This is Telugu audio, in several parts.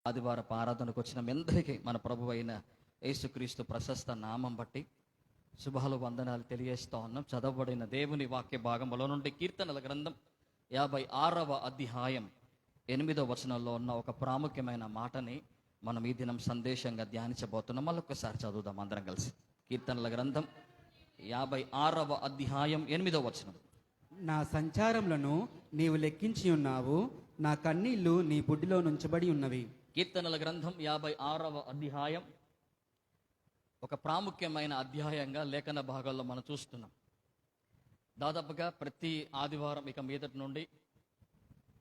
ఆదివారపు ఆరాధనకు వచ్చిన మీ అందరికీ మన ప్రభు అయిన యేసుక్రీస్తు ప్రశస్త నామం బట్టి శుభాలు వందనాలు తెలియజేస్తా ఉన్నాం. చదవబడిన దేవుని వాక్య భాగంలో నుండి కీర్తనల గ్రంథం 56వ అధ్యాయం 8వ వచనంలో ఉన్న ఒక ప్రాముఖ్యమైన మాటని మనం ఈ దినం సందేశంగా ధ్యానించబోతున్నాం. మళ్ళొక్కసారి చదువుదాం అందరం కలిసి. కీర్తనల గ్రంథం 56వ అధ్యాయం 8వ వచనం. నా సంచారములను నీవు లెక్కించి ఉన్నావు, నా కన్నీళ్లు నీ బుడ్డిలో నుంచబడి ఉన్నవి. కీర్తనల గ్రంథం 56వ అధ్యాయం ఒక ప్రాముఖ్యమైన అధ్యాయంగా లేఖన భాగాల్లో మనం చూస్తున్నాం. దాదాపుగా ప్రతి ఆదివారం ఇక మీదటి నుండి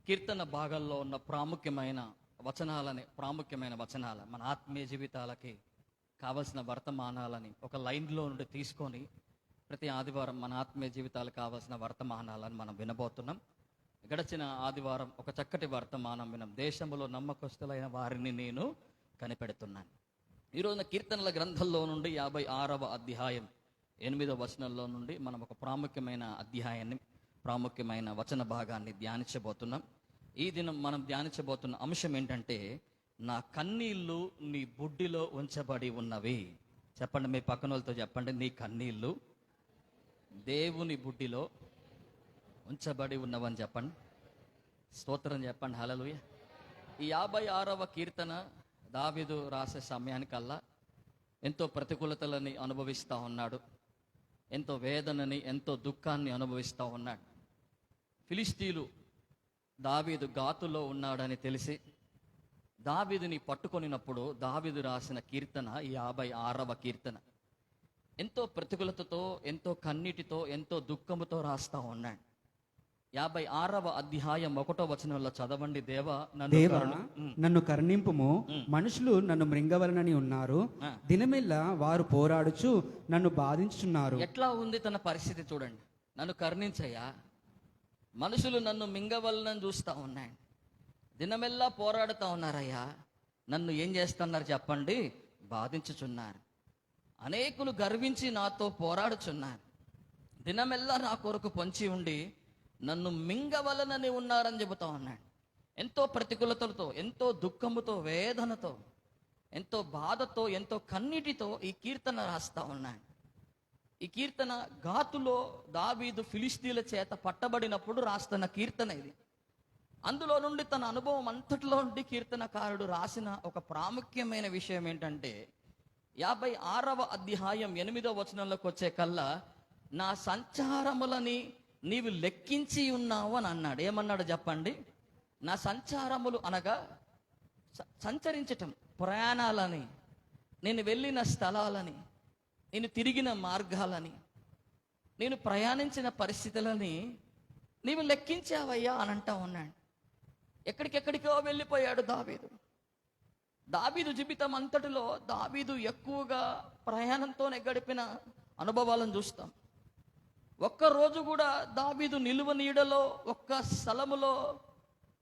కీర్తన భాగాల్లో ఉన్న ప్రాముఖ్యమైన వచనాల మన ఆత్మీయ జీవితాలకి కావలసిన వర్తమానాలని ఒక లైన్లో నుండి తీసుకొని ప్రతి ఆదివారం మన ఆత్మీయ జీవితాలకు కావలసిన వర్తమానాలను మనం వినబోతున్నాం. గడిచిన ఆదివారం ఒక చక్కటి వర్తమానం వినం. దేశంలో నమ్మకస్తులైన వారిని నేను కనిపెడుతున్నాను. ఈరోజున కీర్తనల గ్రంథంలో నుండి 56వ అధ్యాయం 8వ వచనంలో నుండి మనం ఒక ప్రాముఖ్యమైన అధ్యాయాన్ని, ప్రాముఖ్యమైన వచన భాగాన్ని ధ్యానించబోతున్నాం. ఈ దినం మనం ధ్యానించబోతున్న అంశం ఏంటంటే, నా కన్నీళ్లు నీ బుడ్డిలో ఉంచబడి ఉన్నవి. చెప్పండి, మీ పక్కన వాళ్ళతో చెప్పండి, నీ కన్నీళ్లు దేవుని బుడ్డిలో ఉంచబడి ఉన్నవని చెప్పండి. స్తోత్రం చెప్పండి, హల్లెలూయా. ఈ 56వ కీర్తన దావీదు రాసే సమయానికల్లా ఎంతో ప్రతికూలతలని అనుభవిస్తూ ఉన్నాడు, ఎంతో వేదనని, ఎంతో దుఃఖాన్ని అనుభవిస్తూ ఉన్నాడు. ఫిలిష్తీయులు దావీదు గాతులో ఉన్నాడని తెలిసి దావీదుని పట్టుకొనినప్పుడు దావీదు రాసిన కీర్తన ఈ 56వ కీర్తన. ఎంతో ప్రతికూలతతో, ఎంతో కన్నీటితో, ఎంతో దుఃఖముతో రాస్తా ఉన్నాడు. 56వ అధ్యాయం 1వ వచనంలో చదవండి. దేవా నన్ను కరుణింపుము, మనుషులు నన్ను మృంగవలనని ఉన్నారు, దినమెల్లా వారు పోరాడుచు నన్ను బాధించుచున్నారు. ఎట్లా ఉంది తన పరిస్థితి చూడండి. నన్ను కరుణించయ్యా, మనుషులు నన్ను మింగవలనని చూస్తా ఉన్నాడు, దినమెల్లా పోరాడుతూ ఉన్నారయ్యా, నన్ను ఏం చేస్తున్నారు చెప్పండి, బాధించుచున్నారు. అనేకులు గర్వించి నాతో పోరాడుచున్నారు, దినమెల్లా నా కొరకు పొంచి ఉండి నన్ను మింగవలనని ఉన్నారని చెబుతా ఉన్నాడు. ఎంతో ప్రతికూలతలతో, ఎంతో దుఃఖముతో, వేదనతో, ఎంతో బాధతో, ఎంతో కన్నీటితో ఈ కీర్తన రాస్తా ఉన్నాడు. ఈ కీర్తన గాతులో దావీదు ఫిలిష్తీయుల చేత పట్టబడినప్పుడు రాస్తున్న కీర్తన ఇది. అందులో నుండి తన అనుభవం అంతటిలో నుండి కీర్తనకారుడు రాసిన ఒక ప్రాముఖ్యమైన విషయం ఏంటంటే, 56వ అధ్యాయం 8వ వచనంలోకి వచ్చే కల్లా నా సంచారములని నీవు లెక్కించి ఉన్నావు అని అన్నాడు. ఏమన్నాడు చెప్పండి? నా సంచారములు అనగా సంచరించటం, ప్రయాణాలని, నేను వెళ్ళిన స్థలాలని, నేను తిరిగిన మార్గాలని, నేను ప్రయాణించిన పరిస్థితులని నీవు లెక్కించావయ్యా అని అంటా ఉన్నాడు. ఎక్కడికెక్కడికో వెళ్ళిపోయాడు దావీదు జీవితం అంతటిలో దావీదు ఎక్కువగా ప్రయాణంతోనే గడిపిన అనుభవాలను చూస్తాం. ఒక్కరోజు కూడా దావీదు నిలువ నీడలో, ఒక్క స్థలములో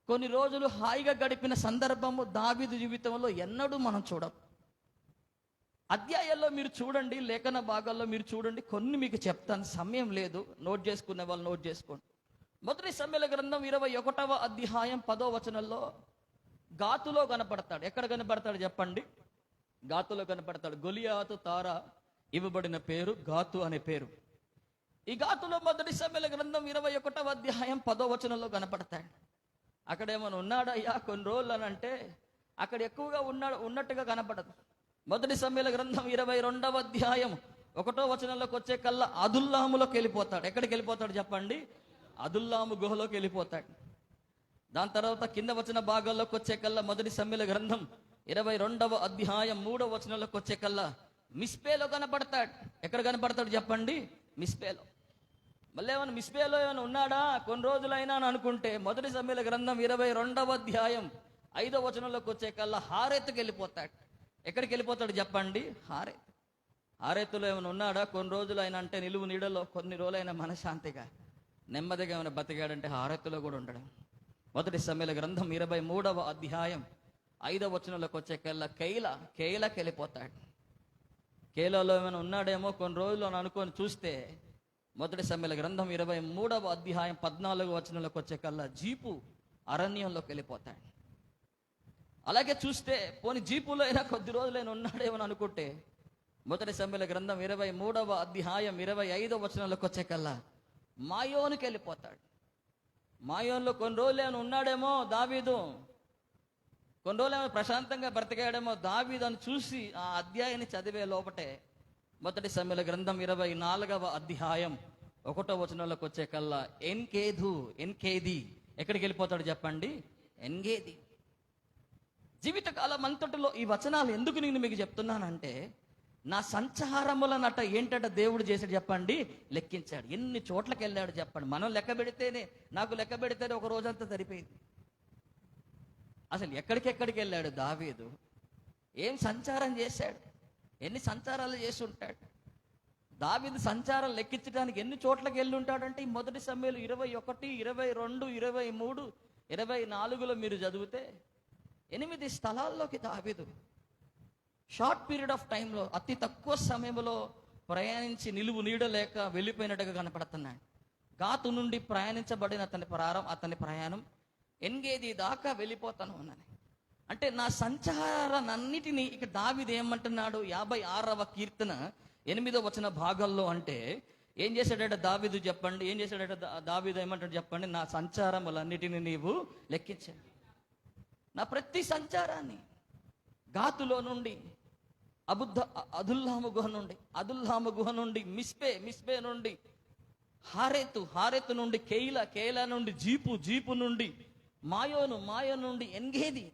కొన్ని రోజులు హాయిగా గడిపిన సందర్భము దావీదు జీవితంలో ఎన్నడూ మనం చూడం. అధ్యాయాల్లో మీరు చూడండి, లేఖన భాగాల్లో మీరు చూడండి, కొన్ని మీకు చెప్తాను, సమయం లేదు, నోట్ చేసుకునే వాళ్ళు నోట్ చేసుకోండి. మొదటి సమూయేలు గ్రంథం 21వ అధ్యాయం 10వ వచనంలో గాతులో కనపడతాడు. ఎక్కడ కనపడతాడు చెప్పండి? గాతులో కనపడతాడు. గొలియాతు తార ఇవ్వబడిన పేరు గాతు అనే పేరు. ఈ గాతులో మొదటి సమూయేలు గ్రంథం 21వ అధ్యాయం 10వ వచనంలో కనపడతాడు. అక్కడ ఏమైనా ఉన్నాడయ్యా కొన్ని రోజులు అని అంటే అక్కడ ఎక్కువగా ఉన్నట్టుగా కనపడదు. మొదటి సమూయేలు గ్రంథం 22వ అధ్యాయం 1వ వచనంలోకి వచ్చే కల్లా అదుల్లాములోకి వెళ్ళిపోతాడు. ఎక్కడికి వెళ్ళిపోతాడు చెప్పండి? అదుల్లాము గుహలోకి వెళ్ళిపోతాడు. దాని తర్వాత కింద వచ్చిన భాగాల్లోకి వచ్చే కల్లా మొదటి సమూయేలు గ్రంథం 22వ అధ్యాయం 3వ వచనంలోకి వచ్చే కల్లా మిస్పేలో కనపడతాడు. ఎక్కడ కనపడతాడు చెప్పండి? మిస్పేలో. మళ్ళీ ఏమైనా మిస్పేలో ఏమైనా ఉన్నాడా కొన్ని రోజులైనా అని అనుకుంటే మొదటి సమూయేలు గ్రంథం 22వ అధ్యాయం 5వ వచనంలోకి వచ్చే కల్లా హారెత్తుకి వెళ్ళిపోతాడు. ఎక్కడికి వెళ్ళిపోతాడు చెప్పండి? హారెత్తులో ఏమైనా ఉన్నాడా కొన్ని రోజులైనా అంటే నిలువు నీడలో కొన్ని రోజులైనా మనశాంతిగా నెమ్మదిగా ఏమైనా బతికాడంటే హారెత్తులో కూడా ఉండడం. మొదటి సమూయేలు గ్రంథం 23వ అధ్యాయం 5వ వచనంలోకి వచ్చే కల్లా కేయిలాకి వెళ్ళిపోతాడు. కేయిలాలో ఏమైనా ఉన్నాడేమో కొన్ని రోజులు అని అనుకొని చూస్తే మొదటి సమూయేలు గ్రంథం 23వ అధ్యాయం 14వ వచనంలోకి వచ్చే కల్లా జీపు అరణ్యంలోకి వెళ్ళిపోతాడు. అలాగే చూస్తే పోని జీపులో అయినా కొద్ది రోజులైనా ఉన్నాడేమో అనుకుంటే మొదటి సమూయేలు గ్రంథం 23వ అధ్యాయం 25వ వచనంలోకి వచ్చే కల్లా మాయోనికి వెళ్ళిపోతాడు. మాయోన్లో కొన్ని రోజులు ఏమైనా ఉన్నాడేమో దావీదు, కొన్ని రోజులు ఏమైనా ప్రశాంతంగా బ్రతికాడేమో దావీదు అని చూసి ఆ అధ్యాయాన్ని చదివే లోపటే మొదటి సమూయేలు గ్రంథం 24వ అధ్యాయం 1వ వచనంలోకి వచ్చే కల్లా ఎన్కేది ఎక్కడికి వెళ్ళిపోతాడు చెప్పండి? ఎన్గేది. జీవితకాలం అంతటిలో ఈ వచనాలు ఎందుకు నేను మీకు చెప్తున్నానంటే, నా సంచారములనట ఏంటట దేవుడు చేశాడు చెప్పండి? లెక్కించాడు. ఎన్ని చోట్లకి వెళ్ళాడు చెప్పండి? మనం లెక్క పెడితేనే, నాకు లెక్క పెడితేనే ఒక రోజంతా సరిపోయింది. అసలు ఎక్కడికెక్కడికి వెళ్ళాడు దావీదు? ఏం సంచారం చేశాడు? ఎన్ని సంచారాలు చేసి ఉంటాడు? దావీదు సంచారం లెక్కించడానికి ఎన్ని చోట్లకి వెళ్ళి ఉంటాడంటే, ఈ మొదటి సమూయేలు 21, 22, 23, 24లో మీరు చదివితే 8 స్థలాల్లోకి దావీదు షార్ట్ పీరియడ్ ఆఫ్ టైంలో అతి తక్కువ సమయంలో ప్రయాణించి నిలువు నీడలేక వెళ్ళిపోయినట్టుగా కనపడుతున్నాడు. గాతు నుండి ప్రయాణించబడిన అతని ప్రయాణం ఎన్గేది దాకా వెళ్ళిపోతాను ఉన్నది. అంటే నా సంచారాన్నిటినీ ఇక్కడ దావీదు ఏమంటున్నాడు? 56వ కీర్తన 8వ వచన భాగంలో అంటే ఏం చేశాడట దావీదు చెప్పండి? ఏం చేశాడట దావీదు? ఏమంటాడు చెప్పండి? నా సంచారములన్నిటిని నీవు లెక్కించండి. నా ప్రతి సంచారాన్ని, గాతులో నుండి అదుల్లాము గుహ నుండి మిస్పే నుండి హారెతు నుండి కేయిలా నుండి జీపు నుండి మాయో నుండి ఎన్గేది,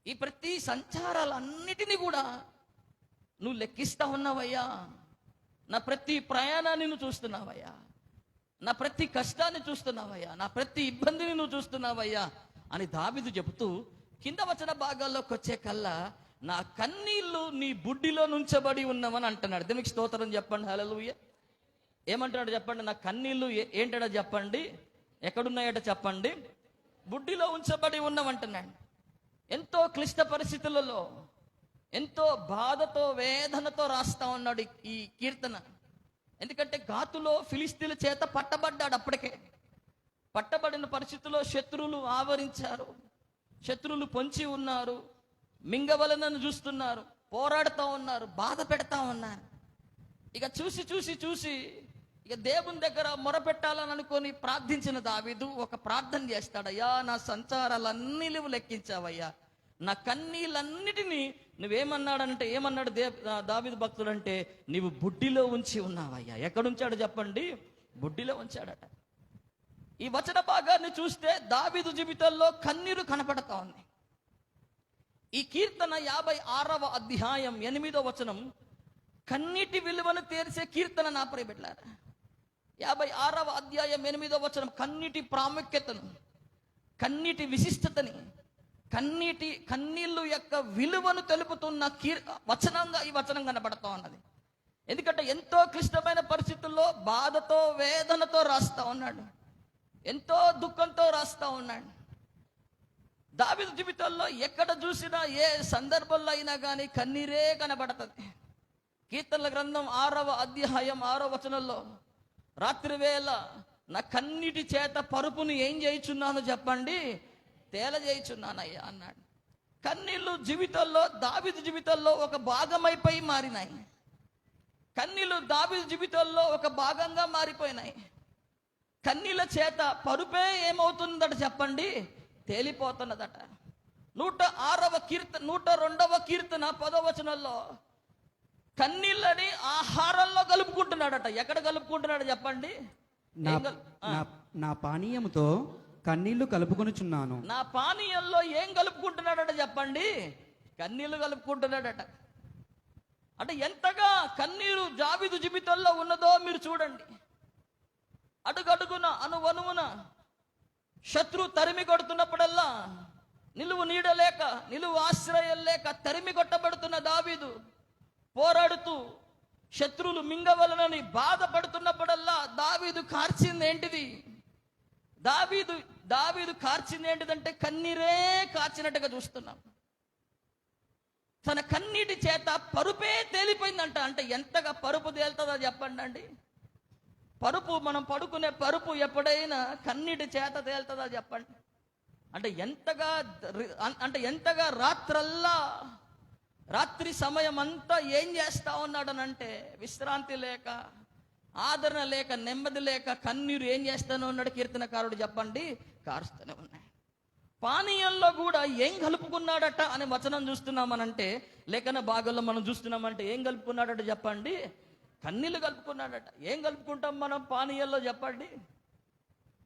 ఈ ప్రతి సంచారాలన్నిటినీ కూడా నువ్వు లెక్కిస్తా ఉన్నావయ్యా. నా ప్రతి ప్రయాణాన్ని నువ్వు చూస్తున్నావయ్యా. నా ప్రతి కష్టాన్ని చూస్తున్నావయ్యా. నా ప్రతి ఇబ్బందిని నువ్వు చూస్తున్నావయ్యా అని దావీదు చెబుతూ కింద వచన భాగాల్లోకి వచ్చే కల్లా నా కన్నీళ్లు నీ బుడ్డిలో నుంచబడి ఉన్నవని అంటున్నాడు. దేవునికి స్తోత్రం చెప్పండి. హల్లెలూయా. ఏమంటున్నాడు చెప్పండి? నా కన్నీళ్లు ఏంటట చెప్పండి? ఎక్కడున్నాయట చెప్పండి? బుడ్డిలో ఉంచబడి ఉన్నవంటున్నాడు. ఎంతో క్లిష్ట పరిస్థితులలో, ఎంతో బాధతో, వేదనతో రాస్తా ఉన్నాడు ఈ కీర్తన. ఎందుకంటే గాతులో ఫిలిస్తీన్ల చేత పట్టబడ్డాడు. అప్పటికే పట్టబడిన పరిస్థితుల్లో శత్రువులు ఆవరించారు, శత్రువులు పొంచి ఉన్నారు, మింగవలనని చూస్తున్నారు, పోరాడుతూ ఉన్నారు, బాధ పెడతా ఉన్నారు. ఇక చూసి ఇక దేవుని దగ్గర మొరపెట్టాలని అనుకొని ప్రార్థించిన దావీదు ఒక ప్రార్థన చేస్తాడయ్యా, నా సంచారాలన్నీ నువ్వు లెక్కించావయ్యా, నా కన్నీళ్ళన్నిటినీ నువ్వేమన్నాడంటే, ఏమన్నాడు దావీదు భక్తుడు అంటే, నీవు బుడ్డిలో ఉంచి ఉన్నావయ్యా. ఎక్కడుంచాడు చెప్పండి? బుడ్డిలో ఉంచాడట. ఈ వచన భాగాన్ని చూస్తే దావీదు జీవితంలో కన్నీరు కనపడతా ఉంది. ఈ కీర్తన 56వ అధ్యాయం 8వ వచనం కన్నీటి విలువను తేల్చే కీర్తన. నా ప్రియ బిడ్డలారా, 56వ అధ్యాయం 8వ వచనం కన్నీటి ప్రాముఖ్యతను, కన్నీటి విశిష్టతని, కన్నీళ్ళు యొక్క విలువను తెలుపుతున్న వచనంగా ఈ వచనం కనబడతా ఉన్నది. ఎందుకంటే ఎంతో క్లిష్టమైన పరిస్థితుల్లో బాధతో, వేదనతో రాస్తా ఉన్నాడు, ఎంతో దుఃఖంతో రాస్తా ఉన్నాడు. దావీదు జీవితంలో ఎక్కడ చూసినా, ఏ సందర్భంలో అయినా కానీ కన్నీరే కనబడుతుంది. కీర్తనల గ్రంథం 6వ అధ్యాయం 6వ వచనంలో, రాత్రి వేళ నా కన్నీటి చేత పరుపుని ఏం చేయుచున్నాను చెప్పండి? తేలజేయుచున్నానయ్యా అన్నాడు. కన్నీళ్ళు జీవితంలో, దావీదు జీవితంలో ఒక భాగమైపోయి మారినాయి. కన్నీళ్ళు దావీదు జీవితంలో ఒక భాగంగా మారిపోయినాయి. కన్నీళ్ళ చేత పరుపే ఏమవుతుందట చెప్పండి? తేలిపోతున్నదట. 102వ కీర్తన 10వ వచనంలో కన్నీళ్ళని ఆహారంలో కలుపుకుంటున్నాడట. ఎక్కడ కలుపుకుంటున్నాడు చెప్పండి? నా పానీయముతో కన్నీళ్లు కలుపుకొనుచున్నాను. నా పానీయంలో ఏం కలుపుకుంటున్నాడట చెప్పండి? కన్నీళ్లు కలుపుకుంటున్నాడట. అంటే ఎంతగా కన్నీరు దావీదు జీవితంలో ఉన్నదో మీరు చూడండి. అడుగడుగున, అనువనువున శత్రు తరిమి కొడుతున్నప్పుడల్లా, నిలువు నీడ లేక, నిలువు ఆశ్రయం లేక తరిమి కొట్టబడుతున్న దావీదు పోరాడుతూ శత్రువులు మింగవలనని బాధపడుతున్నప్పుడల్లా దావీదు కార్చింది ఏంటిది? దావీదు కార్చింది ఏంటిదంటే కన్నీరే కార్చినట్టుగా చూస్తున్నాం. తన కన్నీటి చేత పరుపే తేలిపోయిందంట. అంటే ఎంతగా పరుపు తేలుతుందో చెప్పండి అండి. పరుపు, మనం పడుకునే పరుపు ఎప్పుడైనా కన్నీటి చేత తేలుతుందా చెప్పండి? అంటే ఎంతగా రాత్రి సమయం అంతా ఏం చేస్తా ఉన్నాడనంటే విశ్రాంతి లేక, ఆదరణ లేక, నెమ్మది లేక, కన్నీరు ఏం చేస్తానో ఉన్నాడు కీర్తనకారుడు చెప్పండి, కారుస్తూనే ఉన్నాయి. పానీయంలో కూడా ఏం కలుపుకున్నాడట అనే వచనం చూస్తున్నామనంటే, లేఖన భాగంలో మనం చూస్తున్నామంటే ఏం కలుపుకున్నాడట చెప్పండి, కన్నీళ్ళు కలుపుకున్నాడట. ఏం కలుపుకుంటాం మనం పానీయాల్లో చెప్పండి?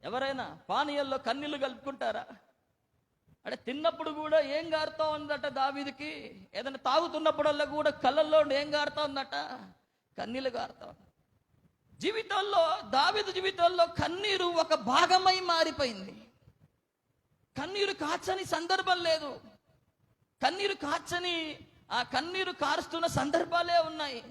ఎవరైనా పానీయాల్లో కన్నీళ్ళు కలుపుకుంటారా? అంటే తిన్నప్పుడు కూడా ఏం గారుతా ఉందట దావీదుకి, ఏదైనా తాగుతున్నప్పుడల్లా కూడా కళ్ళల్లో ఏం గారుతా ఉందట, కన్నీళ్ళు గారుతా ఉంది. దావీదు జీవితంలో కన్నీరు ఒక భాగమై మారిపోయింది. కన్నీరు కాచని సందర్భం లేదు. కన్నీరు కారుస్తున్న సందర్భాలే ఉన్నాయి.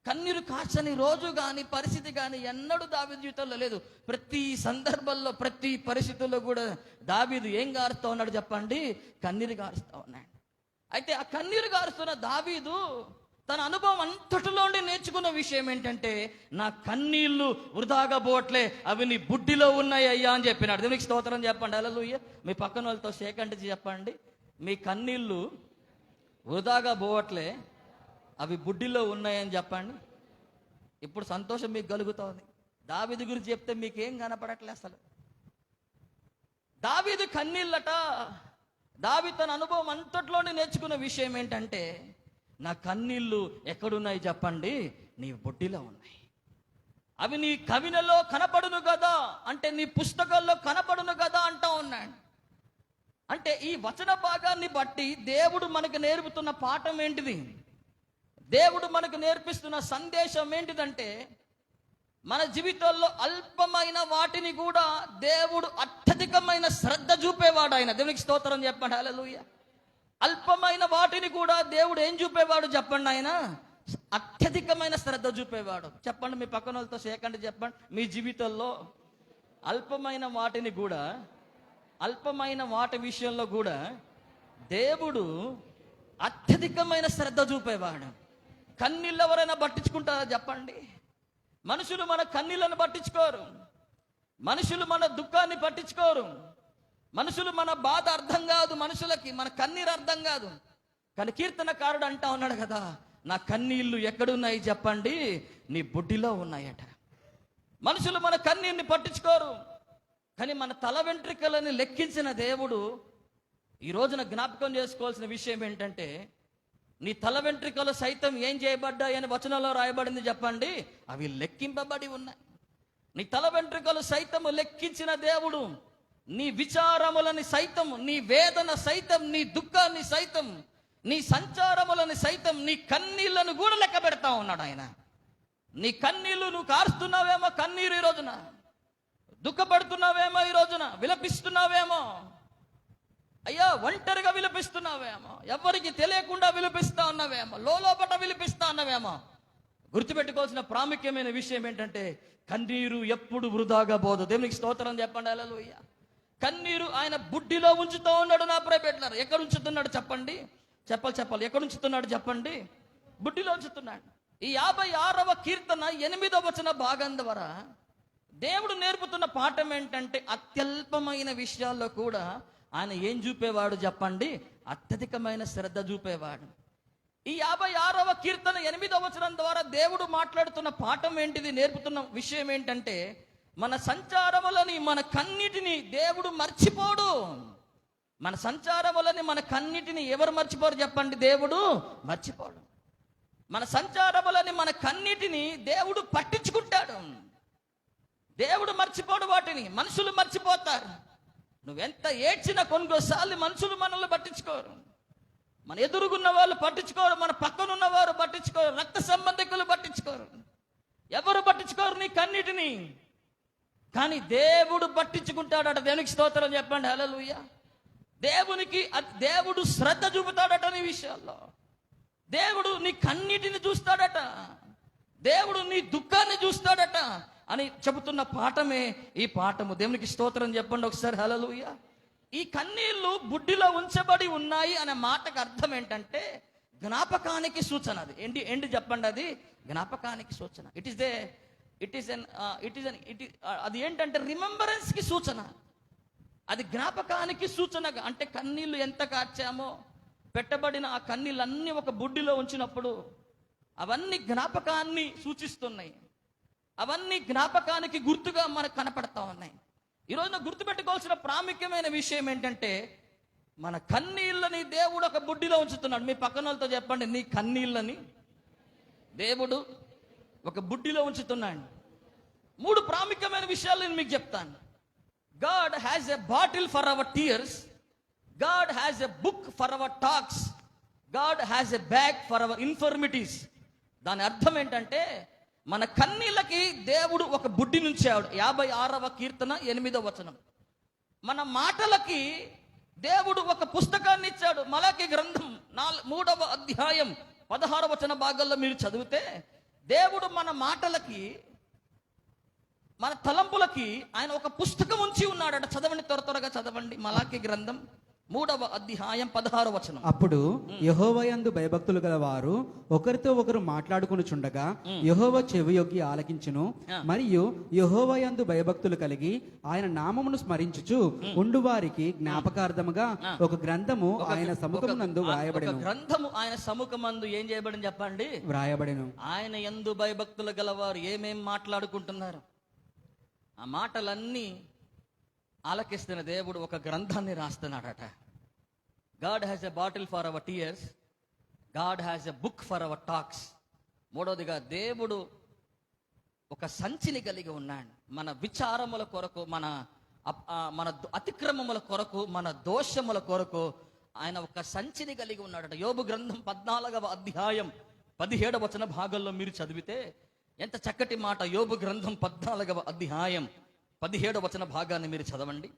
కన్నీరు కాచని రోజు కానీ పరిస్థితి కానీ ఎన్నడూ దావీదు జీవితంలో లేదు. ప్రతి సందర్భంలో, ప్రతి పరిస్థితుల్లో కూడా దావీదు ఏం గారుస్తూ ఉన్నాడు చెప్పండి, కన్నీరు గారుస్తూ ఉన్నాడు. అయితే ఆ కన్నీరు గారుస్తున్న దావీదు తన అనుభవం అంతటిలోండి నేర్చుకున్న విషయం ఏంటంటే, నా కన్నీళ్లు వృధాగా పోవట్లే, అవి నీ బుడ్డిలో ఉన్నాయి అయ్యా అని చెప్పినాడు. దేవునికి స్తోత్రం చెప్పండి. హల్లెలూయా. మీ పక్కన వాళ్ళతో షేక్ అంటే చెప్పండి, మీ కన్నీళ్లు వృధాగా పోవట్లే, అవి బుడ్డిలో ఉన్నాయని చెప్పండి. ఇప్పుడు సంతోషం మీకు కలుగుతోంది. దావీదు గురించి చెప్తే మీకేం కనపడట్లే అసలు. దావీదు కన్నీళ్ళట. దావీదు తన అనుభవం అంతట్లోనే నేర్చుకున్న విషయం ఏంటంటే, నా కన్నీళ్ళు ఎక్కడున్నాయి చెప్పండి, నీ బుడ్డిలో ఉన్నాయి. అవి నీ కవినలో కనపడును కదా అంటే, నీ పుస్తకాల్లో కనపడును కదా అంటా ఉన్నాడు. అంటే ఈ వచన భాగాన్ని బట్టి దేవుడు మనకు నేర్పుతున్న పాఠం ఏంటిది, దేవుడు మనకు నేర్పిస్తున్న సందేశం ఏంటిదంటే, మన జీవితంలో అల్పమైన వాటిని కూడా దేవుడు అత్యధికమైన శ్రద్ధ చూపేవాడు ఆయన. దేవునికి స్తోత్రం చెప్పండి. హల్లెలూయా. అల్పమైన వాటిని కూడా దేవుడు ఏం చూపేవాడు చెప్పండి, ఆయన అత్యధికమైన శ్రద్ధ చూపేవాడు. చెప్పండి, మీ పక్కన వాళ్ళతో సేకండి చెప్పండి, మీ జీవితంలో అల్పమైన వాటిని కూడా, అల్పమైన వాటి విషయంలో కూడా దేవుడు అత్యధికమైన శ్రద్ధ చూపేవాడు. కన్నీళ్ళు ఎవరైనా పట్టించుకుంటారా చెప్పండి? మనుషులు మన కన్నీళ్ళను పట్టించుకోరు, మనుషులు మన దుఃఖాన్ని పట్టించుకోరు, మనుషులు మన బాధ అర్థం కాదు, మనుషులకి మన కన్నీరు అర్థం కాదు. కానీ కీర్తనకారుడు అంటా ఉన్నాడు కదా, నా కన్నీళ్లు ఎక్కడున్నాయి చెప్పండి, నీ బుడ్డిలో ఉన్నాయట. మనుషులు మన కన్నీరుని పట్టించుకోరు, కానీ మన తల వెంట్రుకలని లెక్కించిన దేవుడు ఈ రోజున జ్ఞాపకం చేసుకోవాల్సిన విషయం ఏంటంటే, నీ తల వెంట్రుకలు సైతం ఏం చేయబడ్డాయని వచనంలో రాయబడింది చెప్పండి, అవి లెక్కింపబడి ఉన్నాయి. నీ తల వెంట్రుకలు సైతము లెక్కించిన దేవుడు నీ విచారములని సైతం, నీ వేదన సైతం, నీ దుఃఖాన్ని సైతం, నీ సంచారములని సైతం, నీ కన్నీళ్లను కూడా లెక్క పెడతా ఉన్నాడు ఆయన. నీ కన్నీళ్లు నువ్వు కారుస్తున్నావేమో, కన్నీరు ఈ రోజున దుఃఖపడుతున్నావేమో, ఈ రోజున విలపిస్తున్నావేమో, అయ్యా ఒంటరిగా విలపిస్తున్నావేమో, ఎవరికి తెలియకుండా విలపిస్తా ఉన్నావేమో, లోపట విలపిస్తా ఉన్నావేమో. గుర్తుపెట్టుకోవాల్సిన ప్రాముఖ్యమైన విషయం ఏంటంటే, కన్నీరు ఎప్పుడు వృధాగా పోదు. దేవునికి స్తోత్రం చెప్పండి. హల్లెలూయా. కన్నీరు ఆయన బుడ్డిలో ఉంచుతూ ఉన్నాడు. నా ప్రియబిడ్డలారా, ఎక్కడ ఉంచుతున్నాడు చెప్పండి? చెప్పాలి. ఎక్కడ ఉంచుతున్నాడు చెప్పండి? బుడ్డిలో ఉంచుతున్నాడు. ఈ 56వ కీర్తన 8వ వచన భాగం ద్వారా దేవుడు నేర్పుతున్న పాఠం ఏంటంటే, అత్యల్పమైన విషయాల్లో కూడా ఆయన ఏం చూపేవాడు చెప్పండి? అత్యధికమైన శ్రద్ధ చూపేవాడు. ఈ 56వ కీర్తన 8వ వచనం ద్వారా దేవుడు మాట్లాడుతున్న పాఠం ఏంటిది, నేర్పుతున్న విషయం ఏంటంటే, మన సంచారములని, మన కన్నిటిని దేవుడు మర్చిపోడు. మన సంచారములని, మన కన్నిటిని ఎవరు మర్చిపోరు చెప్పండి? దేవుడు మర్చిపోడు. మన సంచారములని, మన కన్నిటిని దేవుడు పట్టించుకుంటాడు. దేవుడు మర్చిపోడు వాటిని, మనుషులు మర్చిపోతారు. నువ్వెంత ఏడ్చినా కొన్నిసార్లు మనుషులు మనల్ని పట్టించుకోరు. మన ఎదురుగున్న వాళ్ళు పట్టించుకోరు, మన పక్కనున్న వారు పట్టించుకోరు, రక్త సంబంధికులు పట్టించుకోరు, ఎవరు పట్టించుకోరు నీ కన్నిటిని. కానీ దేవుడు పట్టించుకుంటాడట. దేవునికి స్తోత్రం చెప్పండి. హల్లెలూయా. దేవుడు శ్రద్ధ చూపుతాడట నీ విషయాల్లో. దేవుడు నీ కన్నిటిని చూస్తాడట, దేవుడు నీ దుఃఖాన్ని చూస్తాడట అని చెబుతున్న పాఠమే ఈ పాఠము. దేవునికి స్తోత్రం చెప్పండి ఒకసారి. హల్లెలూయా. ఈ కన్నీళ్లు బుడ్డిలో ఉంచబడి ఉన్నాయి అనే మాటకు అర్థం ఏంటంటే, జ్ఞాపకానికి సూచన. అది ఏంటి చెప్పండి? అది జ్ఞాపకానికి సూచన. అది ఏంటంటే రిమెంబరెన్స్ కి సూచన. అది జ్ఞాపకానికి సూచనగా, అంటే కన్నీళ్లు ఎంత కార్చామో పెట్టబడిన ఆ కన్నీళ్ళన్నీ ఒక బుడ్డిలో ఉంచినప్పుడు అవన్నీ జ్ఞాపకాన్ని సూచిస్తున్నాయి. అవన్నీ జ్ఞాపకానికి గుర్తుగా మనకు కనపడతా ఉన్నాయి. ఈరోజున గుర్తుపెట్టుకోవాల్సిన ప్రాముఖ్యమైన విషయం ఏంటంటే, మన కన్నీళ్ళని దేవుడు ఒక బుడ్డిలో ఉంచుతున్నాడు. మీ పక్కన వాళ్ళతో చెప్పండి, నీ కన్నీళ్ళని దేవుడు ఒక బుడ్డిలో ఉంచుతున్నాడు. 3 ప్రాముఖ్యమైన విషయాలు నేను మీకు చెప్తాను. God has a bottle for our tears, God has a book for our talks, God has a bag for our infirmities. దాని అర్థం ఏంటంటే, మన కన్నీళ్ళకి దేవుడు ఒక బుడ్డి నుంచాడు. 56వ కీర్తన 8వ వచనం. మన మాటలకి దేవుడు ఒక పుస్తకాన్ని ఇచ్చాడు. మలాకి గ్రంథం 3వ అధ్యాయం 16వ వచన భాగాల్లో మీరు చదివితే, దేవుడు మన మాటలకి, మన తలంపులకి ఆయన ఒక పుస్తకం ఉంచి ఉన్నాడట. చదవండి, త్వరగా చదవండి. మలాకి గ్రంథం 3వ అధ్యాయం 16వ వచనం. అప్పుడు యెహోవాయందు భయభక్తులు గల వారు ఒకరితో ఒకరు మాట్లాడుకొనుచుండగా యెహోవా చెవియొగ్గి ఆలకించును. మరియు యెహోవాయందు భయభక్తులు కలిగి ఆయన నామమును స్మరించుచు ఉండు వారికి జ్ఞాపకార్థముగా ఒక గ్రంథము ఆయన సముఖమునందు వ్రాయబడెను. గ్రంథము ఆయన సముఖమందు ఏం చేయబడింది చెప్పండి? వ్రాయబడెను. ఆయన యందు భయభక్తులు గలవారు ఏమేం మాట్లాడుకుంటున్నారు, ఆ మాటలన్నీ ఆలకిస్తున్న దేవుడు ఒక గ్రంథాన్ని రాస్తున్నాడట. God has a bottle for our tears, God has a book for our talks. మూడవదిగా దేవుడు ఒక సంచిని కలిగి ఉన్నాడు. మన విచారముల కొరకు, మన అతిక్రమముల కొరకు, మన దోషముల కొరకు ఆయన ఒక సంచిని కలిగి ఉన్నాడట. యోబు గ్రంథం 14వ అధ్యాయం 17వ వచన భాగంలో మీరు చదివితే ఎంత చక్కటి మాట. యోబు గ్రంథం 14వ అధ్యాయం 17వ వచన భాగాన్ని మీరు చదవండి.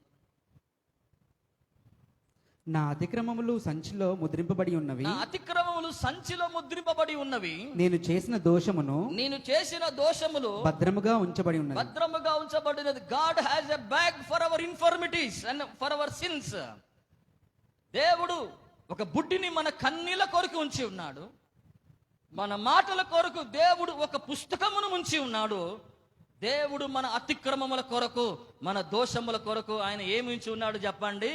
నా అతిక్రమములు సంచిలో ముద్రింపబడి ఉన్నవి, నా అతిక్రమములు సంచిలో ముద్రింపబడి ఉన్నవి, నేను చేసిన దోషములు భద్రముగా ఉంచబడి ఉన్నది. భద్రముగా ఉంచబడినది. God has a bag for our infirmities and for our sins. దేవుడు ఒక బుడ్డిని మన కన్నీల కొరకు ఉంచి ఉన్నాడు. మన మాటల కొరకు దేవుడు ఒక పుస్తకమును ఉంచి ఉన్నాడు. దేవుడు మన అతిక్రమముల కొరకు, మన దోషముల కొరకు ఆయన ఏమి ఉంచి ఉన్నాడు చెప్పండి?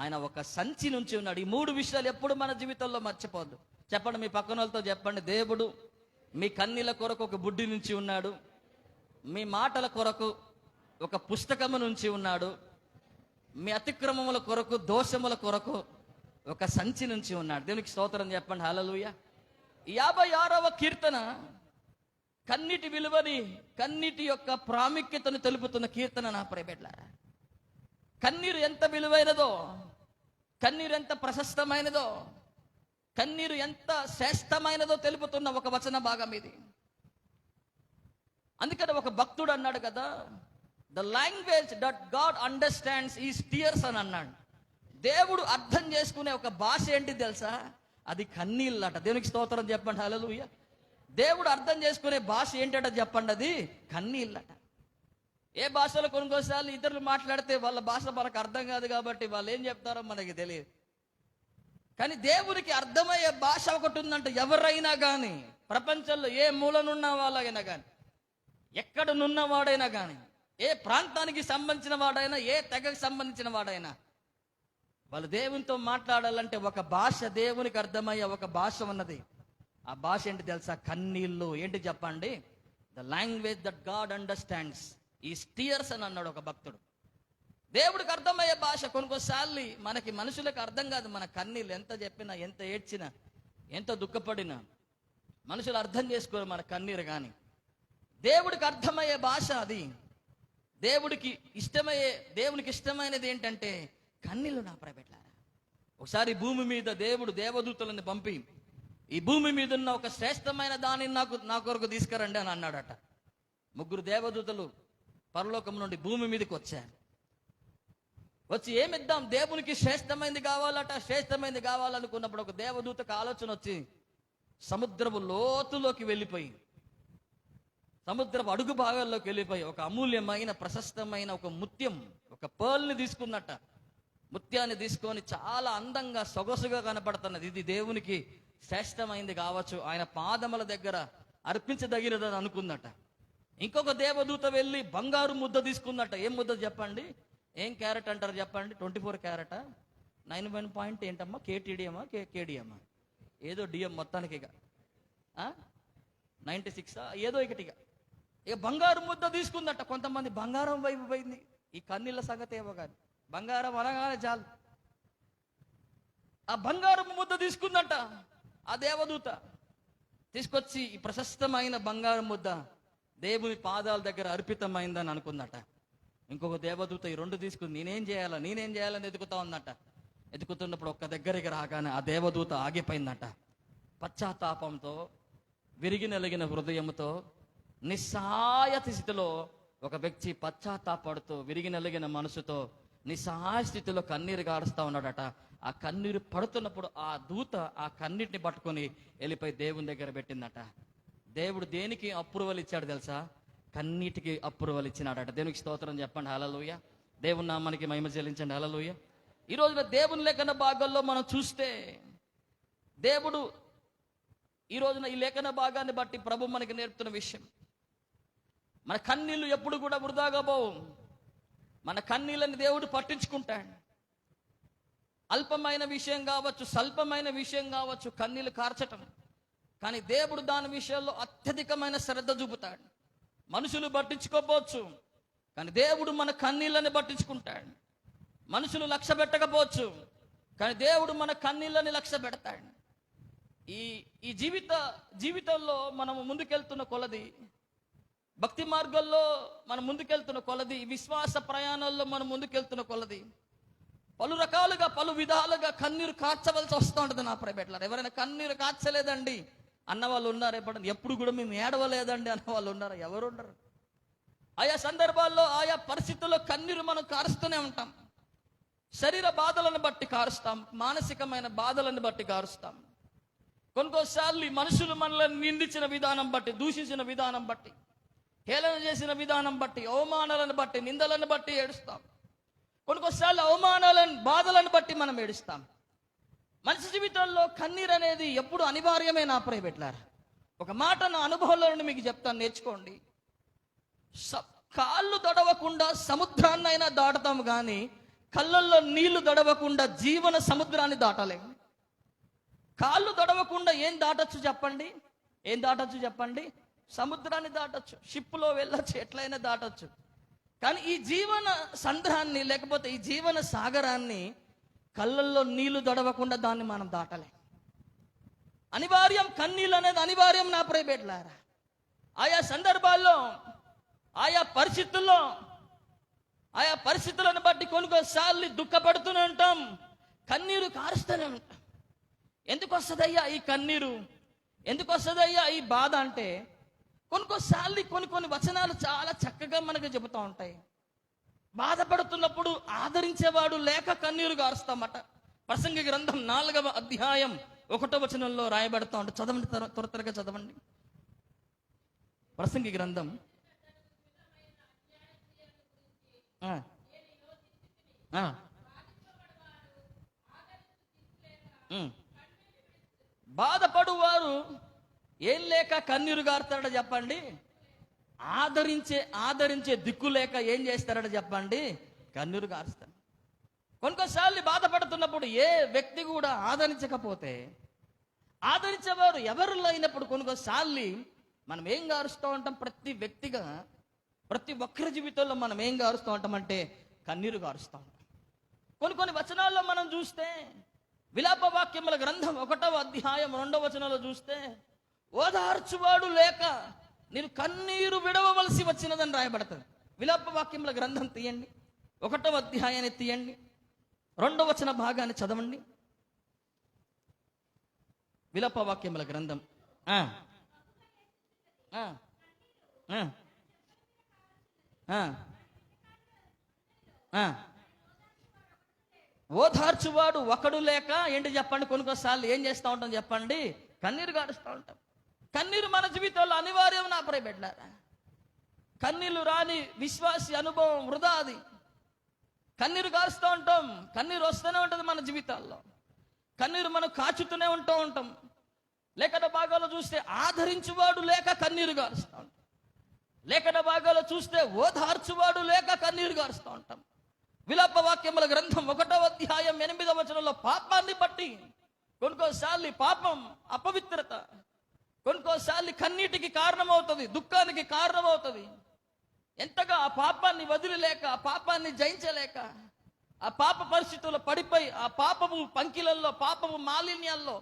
ఆయన ఒక సంచి నుంచి ఉన్నాడు. ఈ 3 విషయాలు ఎప్పుడు మన జీవితంలో మర్చిపోద్దు. చెప్పండి, మీ పక్కన వాళ్ళతో చెప్పండి, దేవుడు మీ కన్నీల కొరకు ఒక బుడ్డి నుంచి ఉన్నాడు, మీ మాటల కొరకు ఒక పుస్తకము నుంచి ఉన్నాడు, మీ అతిక్రమముల కొరకు, దోషముల కొరకు ఒక సంచి నుంచి ఉన్నాడు. దేవునికి స్తోత్రం చెప్పండి, హల్లెలూయా. 56వ కీర్తన కన్నీటి విలువని, కన్నీటి యొక్క ప్రాముఖ్యతను తెలుపుతున్న కీర్తన. నా ప్రియబిడ్డలారా, కన్నీరు ఎంత విలువైనదో, కన్నీరు ఎంత ప్రశస్తమైనదో, కన్నీరు ఎంత శ్రేష్టమైనదో తెలుపుతున్న ఒక వచన భాగం ఇది. అందుకని ఒక భక్తుడు అన్నాడు కదా, the language that God understands is tears అని అన్నాడు. దేవుడు అర్థం చేసుకునే ఒక భాష ఏంటి తెలుసా? అది కన్నీళ్ళట. దేవునికి స్తోత్రం చెప్పండి, హల్లెలూయా. దేవుడు అర్థం చేసుకునే భాష ఏంటట చెప్పండి? అది కన్నీళ్ళట. ఏ భాషలో కొన్నిసార్లు ఇతరులు మాట్లాడితే వాళ్ళ భాష మనకు అర్థం కాదు కాబట్టి వాళ్ళు ఏం చెప్తారో మనకి తెలియదు. కానీ దేవునికి అర్థమయ్యే భాష ఒకటి ఉందంట. ఎవరైనా కానీ, ప్రపంచంలో ఏ మూలనున్న వాళ్ళైనా కానీ, ఎక్కడనున్న వాడైనా కానీ, ఏ ప్రాంతానికి సంబంధించిన వాడైనా, ఏ తెగకు సంబంధించిన వాడైనా, వాళ్ళు దేవునితో మాట్లాడాలంటే ఒక భాష, దేవునికి అర్థమయ్యే ఒక భాష ఉన్నది. ఆ భాష ఏంటి తెలుసా? కన్నీళ్ళు. ఏంటి చెప్పండి? The language that God understands is tears అని అన్నాడు ఒక భక్తుడు. దేవుడికి అర్థమయ్యే భాష కొన్నిసార్లు మనకి, మనుషులకు అర్థం కాదు. మన కన్నీళ్ళు ఎంత చెప్పినా, ఎంత ఏడ్చినా, ఎంత దుఃఖపడినా మనుషులు అర్థం చేసుకోరు మన కన్నీరు. కానీ దేవుడికి అర్థమయ్యే భాష అది. దేవునికి ఇష్టమైనది ఏంటంటే కన్నీళ్ళు. నా ప్రియబిడ్డలారా, ఒకసారి భూమి మీద దేవుడు దేవదూతలను పంపి, ఈ భూమి మీద ఉన్న ఒక శ్రేష్టమైన దానిని నా కొరకు తీసుకురండి అని అన్నాడట. 3 దేవదూతలు పరలోకం నుండి భూమి మీదకి వచ్చారు. వచ్చి ఏమిద్దాం, దేవునికి శ్రేష్టమైనది కావాలట. శ్రేష్టమైనది కావాలనుకున్నప్పుడు ఒక దేవదూతకు ఆలోచన వచ్చి సముద్రపు లోతులోకి వెళ్ళిపోయి, సముద్రపు అడుగు భాగాల్లోకి వెళ్ళిపోయి ఒక అమూల్యమైన, ప్రశస్తమైన ఒక ముత్యం, ఒక పర్ల్ని తీసుకున్నట్ట. ముత్యాన్ని తీసుకొని చాలా అందంగా, సొగసుగా కనపడుతున్నది. ఇది దేవునికి శ్రేష్టమైంది కావచ్చు, ఆయన పాదముల దగ్గర అర్పించదగినదని అనుకుందట. ఇంకొక దేవదూత వెళ్ళి బంగారు ముద్ద తీసుకుందట. ఏం ముద్ద చెప్పండి? ఏం క్యారెట్ అంటారు చెప్పండి? 24 క్యారెటా? 91 పాయింట్ ఏంటమ్మా? కేటీడీఎమ్మా కేడిఎమ్మా? ఏదో డిఎం మొత్తానికి ఇక 96 ఏదో ఇక బంగారు ముద్ద తీసుకుందట. కొంతమంది బంగారం వైపు పోయింది. ఈ కన్నీళ్ళ సంగతి ఏమో కానీ బంగారం అనగానే చాలు. ఆ బంగారం ముద్ద తీసుకుందట ఆ దేవదూత. తీసుకొచ్చి ఈ ప్రశస్తమైన బంగారం ముద్ద దేవుని పాదాల దగ్గర అర్పితమైందని అనుకుందట. ఇంకొక దేవదూత ఈ 2 తీసుకుని నేనేం చేయాలని ఎదుగుతా ఉందట. ఎదుగుతున్నప్పుడు ఒక్క దగ్గరికి రాగానే ఆ దేవదూత ఆగిపోయిందట. పశ్చాత్తాపంతో, విరిగి నలిగిన హృదయంతో, నిస్సహాయ స్థితిలో ఒక వ్యక్తి పశ్చాత్తాపడుతూ, విరిగి నలిగిన మనసుతో నిస్సహాయ స్థితిలో కన్నీరు గాడుస్తూ ఉన్నాడట. ఆ కన్నీరు పడుతున్నప్పుడు ఆ దూత ఆ కన్నీటిని పట్టుకొని వెళ్ళిపోయి దేవుని దగ్గర పెట్టిందట. దేవుడు దేనికి అప్రూవల్ ఇచ్చాడు తెలుసా? కన్నీటికి అప్రూవల్ ఇచ్చినాడట. దేవునికి స్తోత్రం చెప్పండి. హల్లెలూయా. దేవుని నామానికి మహిమ చెల్లించండి. హల్లెలూయా. ఈ రోజున దేవుని లేఖన భాగాల్లో మనం చూస్తే దేవుడు ఈ రోజున ఈ లేఖన భాగాన్ని బట్టి ప్రభు మనకి నేర్పుతున్న విషయం, మన కన్నీళ్లు ఎప్పుడు కూడా వృధాగా పోవు. మన కన్నీళ్ళని దేవుడు పట్టించుకుంటాడు. అల్పమైన విషయం కావచ్చు, స్వల్పమైన విషయం కావచ్చు, కన్నీళ్లు కార్చటం. కానీ దేవుడు దాని విషయంలో అత్యధికమైన శ్రద్ధ చూపుతాడు. మనుషులు పట్టించుకోకపోవచ్చు, కానీ దేవుడు మన కన్నీళ్ళని పట్టించుకుంటాడు. మనుషులు లక్ష్య పెట్టకపోవచ్చు, కానీ దేవుడు మన కన్నీళ్ళని లక్ష్య పెడతాడు. ఈ జీవితంలో మనం ముందుకెళ్తున్న కొలది, భక్తి మార్గంలో మనం ముందుకెళ్తున్న కొలది, విశ్వాస ప్రయాణాల్లో మనం ముందుకెళ్తున్న కొలది పలు రకాలుగా పలు విధాలుగా కన్నీరు కార్చవలసి వస్తూ ఉంటుంది. నా ప్రైవేట్లారు ఎవరైనా కన్నీరు కార్చలేదండి అన్న వాళ్ళు ఉన్నారు? ఎప్పుడు కూడా మేము ఏడవలేదండి అన్న వాళ్ళు ఉన్నారా? ఎవరు ఉండరు. ఆయా సందర్భాల్లో ఆయా పరిస్థితుల్లో కన్నీరు మనం కారుస్తూనే ఉంటాం. శరీర బాధలను బట్టి కారుస్తాం, మానసికమైన బాధలను బట్టి కారుస్తాం. కొన్నిసార్లు మనుషులు మనల్ని నిందించిన విధానం బట్టి, దూషించిన విధానం బట్టి, హేళన చేసిన విధానం బట్టి, అవమానాలను బట్టి, నిందలను బట్టి ఏడుస్తాం. కొన్నిసార్లు అవమానాలను, బాధలను బట్టి మనం ఏడుస్తాం. మనిషి జీవితంలో కన్నీరు అనేది ఎప్పుడు అనివార్యమే. నా ప్రైవేట్లారా ఒక మాట నా అనుభవంలో నుండి మీకు చెప్తాను, నేర్చుకోండి. కాళ్ళు దడవకుండా సముద్రాన్నైనా దాటుతాము, కానీ కళ్ళల్లో నీళ్లు దడవకుండా జీవన సముద్రాన్ని దాటలేము. కాళ్ళు దడవకుండా ఏం దాటొచ్చు చెప్పండి? ఏం దాటొచ్చు చెప్పండి? సముద్రాన్ని దాటొచ్చు, షిప్లో వెళ్ళొచ్చు, ఎట్లయినా దాటొచ్చు. కానీ ఈ జీవన సంద్రాన్ని, లేకపోతే ఈ జీవన సాగరాన్ని కళ్ళల్లో నీళ్లు దడవకుండా దాన్ని మనం దాటలేం. అనివార్యం, కన్నీళ్ళు అనేది అనివార్యం. నా ప్రైవేట్లారా ఆయా సందర్భాల్లో, ఆయా పరిస్థితులను బట్టి కొన్నిసార్లు దుఃఖపడుతూనే ఉంటాం, కన్నీరు కారుస్తూనే ఉంటాం. ఎందుకు వస్తుందయ్యా ఈ కన్నీరు? ఎందుకు వస్తుందయ్యా ఈ బాధ అంటే, కొన్నిసార్లు కొన్ని వచనాలు చాలా చక్కగా మనకు చెబుతూ ఉంటాయి. బాధపడుతున్నప్పుడు ఆదరించేవాడు లేక కన్నీరు గారుస్తామట. ప్రసంగి గ్రంథం 4వ అధ్యాయం 1వ వచనంలో రాయబడతా ఉంటుంది. చదవండి, త్వరగా చదవండి. ప్రసంగి గ్రంథం బాధపడువారు ఏం లేక కన్నీరు గారుతారట చెప్పండి? ఆదరించే దిక్కు లేక ఏం చేస్తారట చెప్పండి? కన్నీరు గారుస్తారు. కొన్నిసార్లు బాధపడుతున్నప్పుడు ఏ వ్యక్తి కూడా ఆదరించకపోతే, ఆదరించేవారు ఎవరు లేనప్పుడు కొన్నిసార్లు మనం ఏం గారుస్తూ ఉంటాం? ప్రతి ఒక్కరి జీవితంలో మనం ఏం గారుస్తూ ఉంటామంటే కన్నీరు గారుస్తూ ఉంటాం. కొన్ని వచనాల్లో మనం చూస్తే, విలాప వాక్యముల గ్రంథం 1వ అధ్యాయం 2వ వచనంలో చూస్తే, ఓదార్చువాడు లేక నేను కన్నీరు విడవవలసి వచ్చినదని రాయబడుతుంది. విలాప వాక్యముల గ్రంథం తీయండి, 1వ అధ్యాయాన్ని తీయండి, 2వ వచన భాగాన్ని చదవండి. విలాప వాక్యముల గ్రంథం ఓదార్చువాడు ఒకడు లేక ఏంటి చెప్పండి? కొన్నిసార్లు ఏం చేస్తూ ఉంటాం చెప్పండి? కన్నీరు గారుస్తూ ఉంటాం. కన్నీరు మన జీవితంలో అనివార్యం. నా ప్రియబిడ్డలారా, కన్నీళ్లు రాని విశ్వాసి అనుభవం వృధా. అది కన్నీరు కారుస్తూ ఉంటాం, కన్నీరు వస్తూనే ఉంటుంది మన జీవితాల్లో. కన్నీరు మనం కాచుతూనే ఉంటాం. లేఖన భాగాల్లో చూస్తే ఆదరించువాడు లేక కన్నీరు గారుస్తూ ఉంటాం. లేఖన భాగాల్లో చూస్తే ఓదార్చువాడు లేక కన్నీరు గారుస్తూ ఉంటాం. విలాప వాక్యముల గ్రంథం 1వ అధ్యాయం 8వ వచనంలో పాపాన్ని బట్టి కొన్నిసార్లు పాపం అపవిత్రత కొన్నిసార్లు కన్నీటికి కారణమవుతుంది, దుఃఖానికి కారణమవుతుంది. ఎంతగా ఆ పాపాన్ని వదిలిలేక, ఆ పాపాన్ని జయించలేక, ఆ పాప పరిస్థితుల్లో పడిపోయి, ఆ పాపము పంకిలల్లో, పాపము మాలిన్యాల్లో,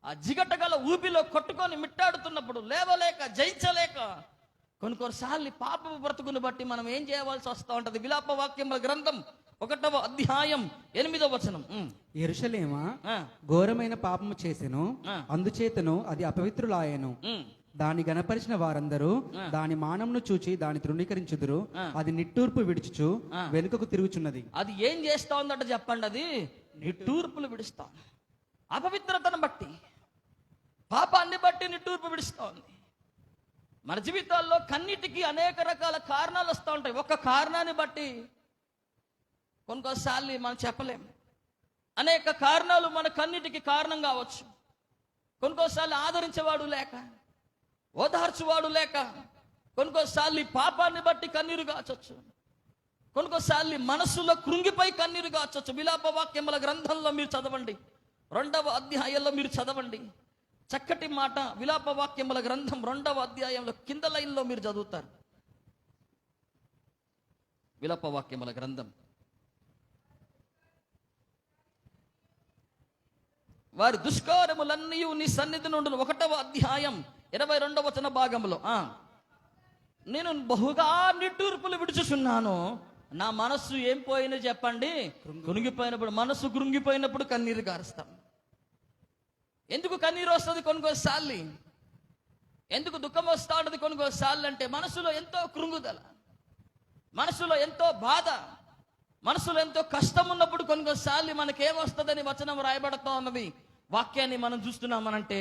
ఆ జిగటగల ఊపిలో కొట్టుకొని మిట్టాడుతున్నప్పుడు లేవలేక, జయించలేక, కొన్నిసార్లు పాపము బ్రతుకుని బట్టి మనం ఏం చేయవలసి వస్తూ ఉంటది. విలాప వాక్యముల గ్రంథం 1వ అధ్యాయం 8వ వచనం. యెరూషలేమా ఆ, ఘోరమైన పాపము చేసెను, ఆ. అందుచేతను అది అపవిత్రులాయెను. ఉమ్. దాని గణపరిచిన వారందరూ దాని మానమును చూచి దాని తృణీకరించుదురు. అది నిట్టూర్పు విడుచుచు వెనుకకు తిరుగుచున్నది. అది ఏం చేస్తా ఉందట చెప్పండి. అది నిట్టూర్పులు విడుస్తా ఉంది. అపవిత్రతను బట్టి, పాపాన్ని బట్టి నిట్టూర్పు విడుస్తా ఉంది. మన జీవితాల్లో కన్నిటికి అనేక రకాల కారణాలు వస్తూ ఉంటాయి. ఒక కారణాన్ని బట్టి కొన్నిసార్లు మనం చెప్పలేం. అనేక కారణాలు మన కన్నిటికి కారణం కావచ్చు. కొన్నిసార్లు ఆదరించేవాడు లేక, ఓదార్చువాడు లేక, కొన్నిసార్లు పాపాన్ని బట్టి కన్నీరు కాచొచ్చు. కొన్నిసార్లు మనస్సులో కృంగిపై కన్నీరు కాచొచ్చు. విలాప వాక్యముల గ్రంథంలో మీరు చదవండి, 2వ అధ్యాయంలో మీరు చదవండి. చక్కటి మాట. విలాప వాక్యముల గ్రంథం 2వ అధ్యాయంలో కింద లైన్లో మీరు చదువుతారు. విలాప వాక్యముల గ్రంథం. వారి దుష్కార్యములన్నీ నీ సన్నిధి నుండి 1వ అధ్యాయం 22వ వచన భాగంలో, నేను బహుగా నిట్టూర్పులు విడుచుచున్నాను. నా మనస్సు ఏం పోయినా చెప్పండి, కృంగిపోయినప్పుడు, మనస్సు కృంగిపోయినప్పుడు కన్నీరు గారుస్తాం. ఎందుకు కన్నీరు వస్తుంది కొన్నిసార్లు, ఎందుకు దుఃఖం వస్తూ ఉంటుంది కొన్నిసార్లు అంటే మనసులో ఎంతో కృంగుదల, మనసులో ఎంతో బాధ, మనసులో ఎంతో కష్టం ఉన్నప్పుడు కొన్నిసార్లు మనకేమొస్తుందని వచనం రాయబడుతూ ఉన్నది. వాక్యాన్ని మనం చూస్తున్నామనంటే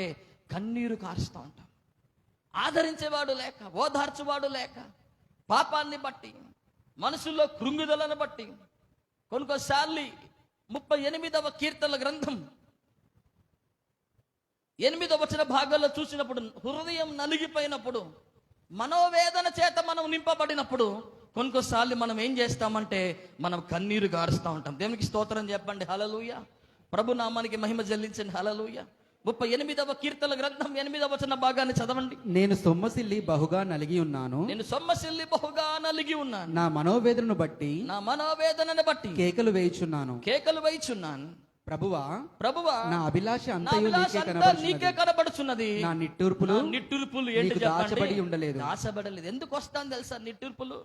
కన్నీరు కారుస్తూ ఉంటాం. ఆదరించేవాడు లేక, ఓదార్చువాడు లేక, పాపాన్ని బట్టి, మనసులో కృంగుదలను బట్టి. కొన్నిసార్లు 38వ కీర్తనల గ్రంథం 8వ వచన భాగాల్లో చూసినప్పుడు, హృదయం నలిగిపోయినప్పుడు, మనోవేదన చేత మనం నింపబడినప్పుడు కొన్నిసార్లు మనం ఏం చేస్తామంటే మనం కన్నీరు గారుస్తూ ఉంటాం. దేవునికి స్తోత్రం చెప్పండి. హల్లెలూయా. ప్రభు నామానికి మహిమ చెల్లించండి. హల్లెలూయా. 38వ కీర్తనల గ్రంథం 8వ వచన భాగాన్ని చదవండి. నేను సొమ్మసిల్లి బహుగా నలిగి ఉన్నాను, నేను సొమ్మసిల్లి బహుగా నలిగి ఉన్నాను, నా మనోవేదనను బట్టి నా మనోవేదనను బట్టి కేకలు వేయుచున్నాను. కేకలు వేయుచున్నాను. ప్రభువా, ప్రభువా, నా అభిలాష నా అంతయు అభిలాష నీకే అంతా నీకే కనబడుచున్నది. కనబడుచున్నది. నా నిట్టూర్పులు నా నిట్టూర్పులు ఏంటి నీకు చెప్పండి? దాచబడి ఉండలేదు. దాచబడలేదు. ఎందుకు వస్తాను తెలుసా నిట్టూర్పులు?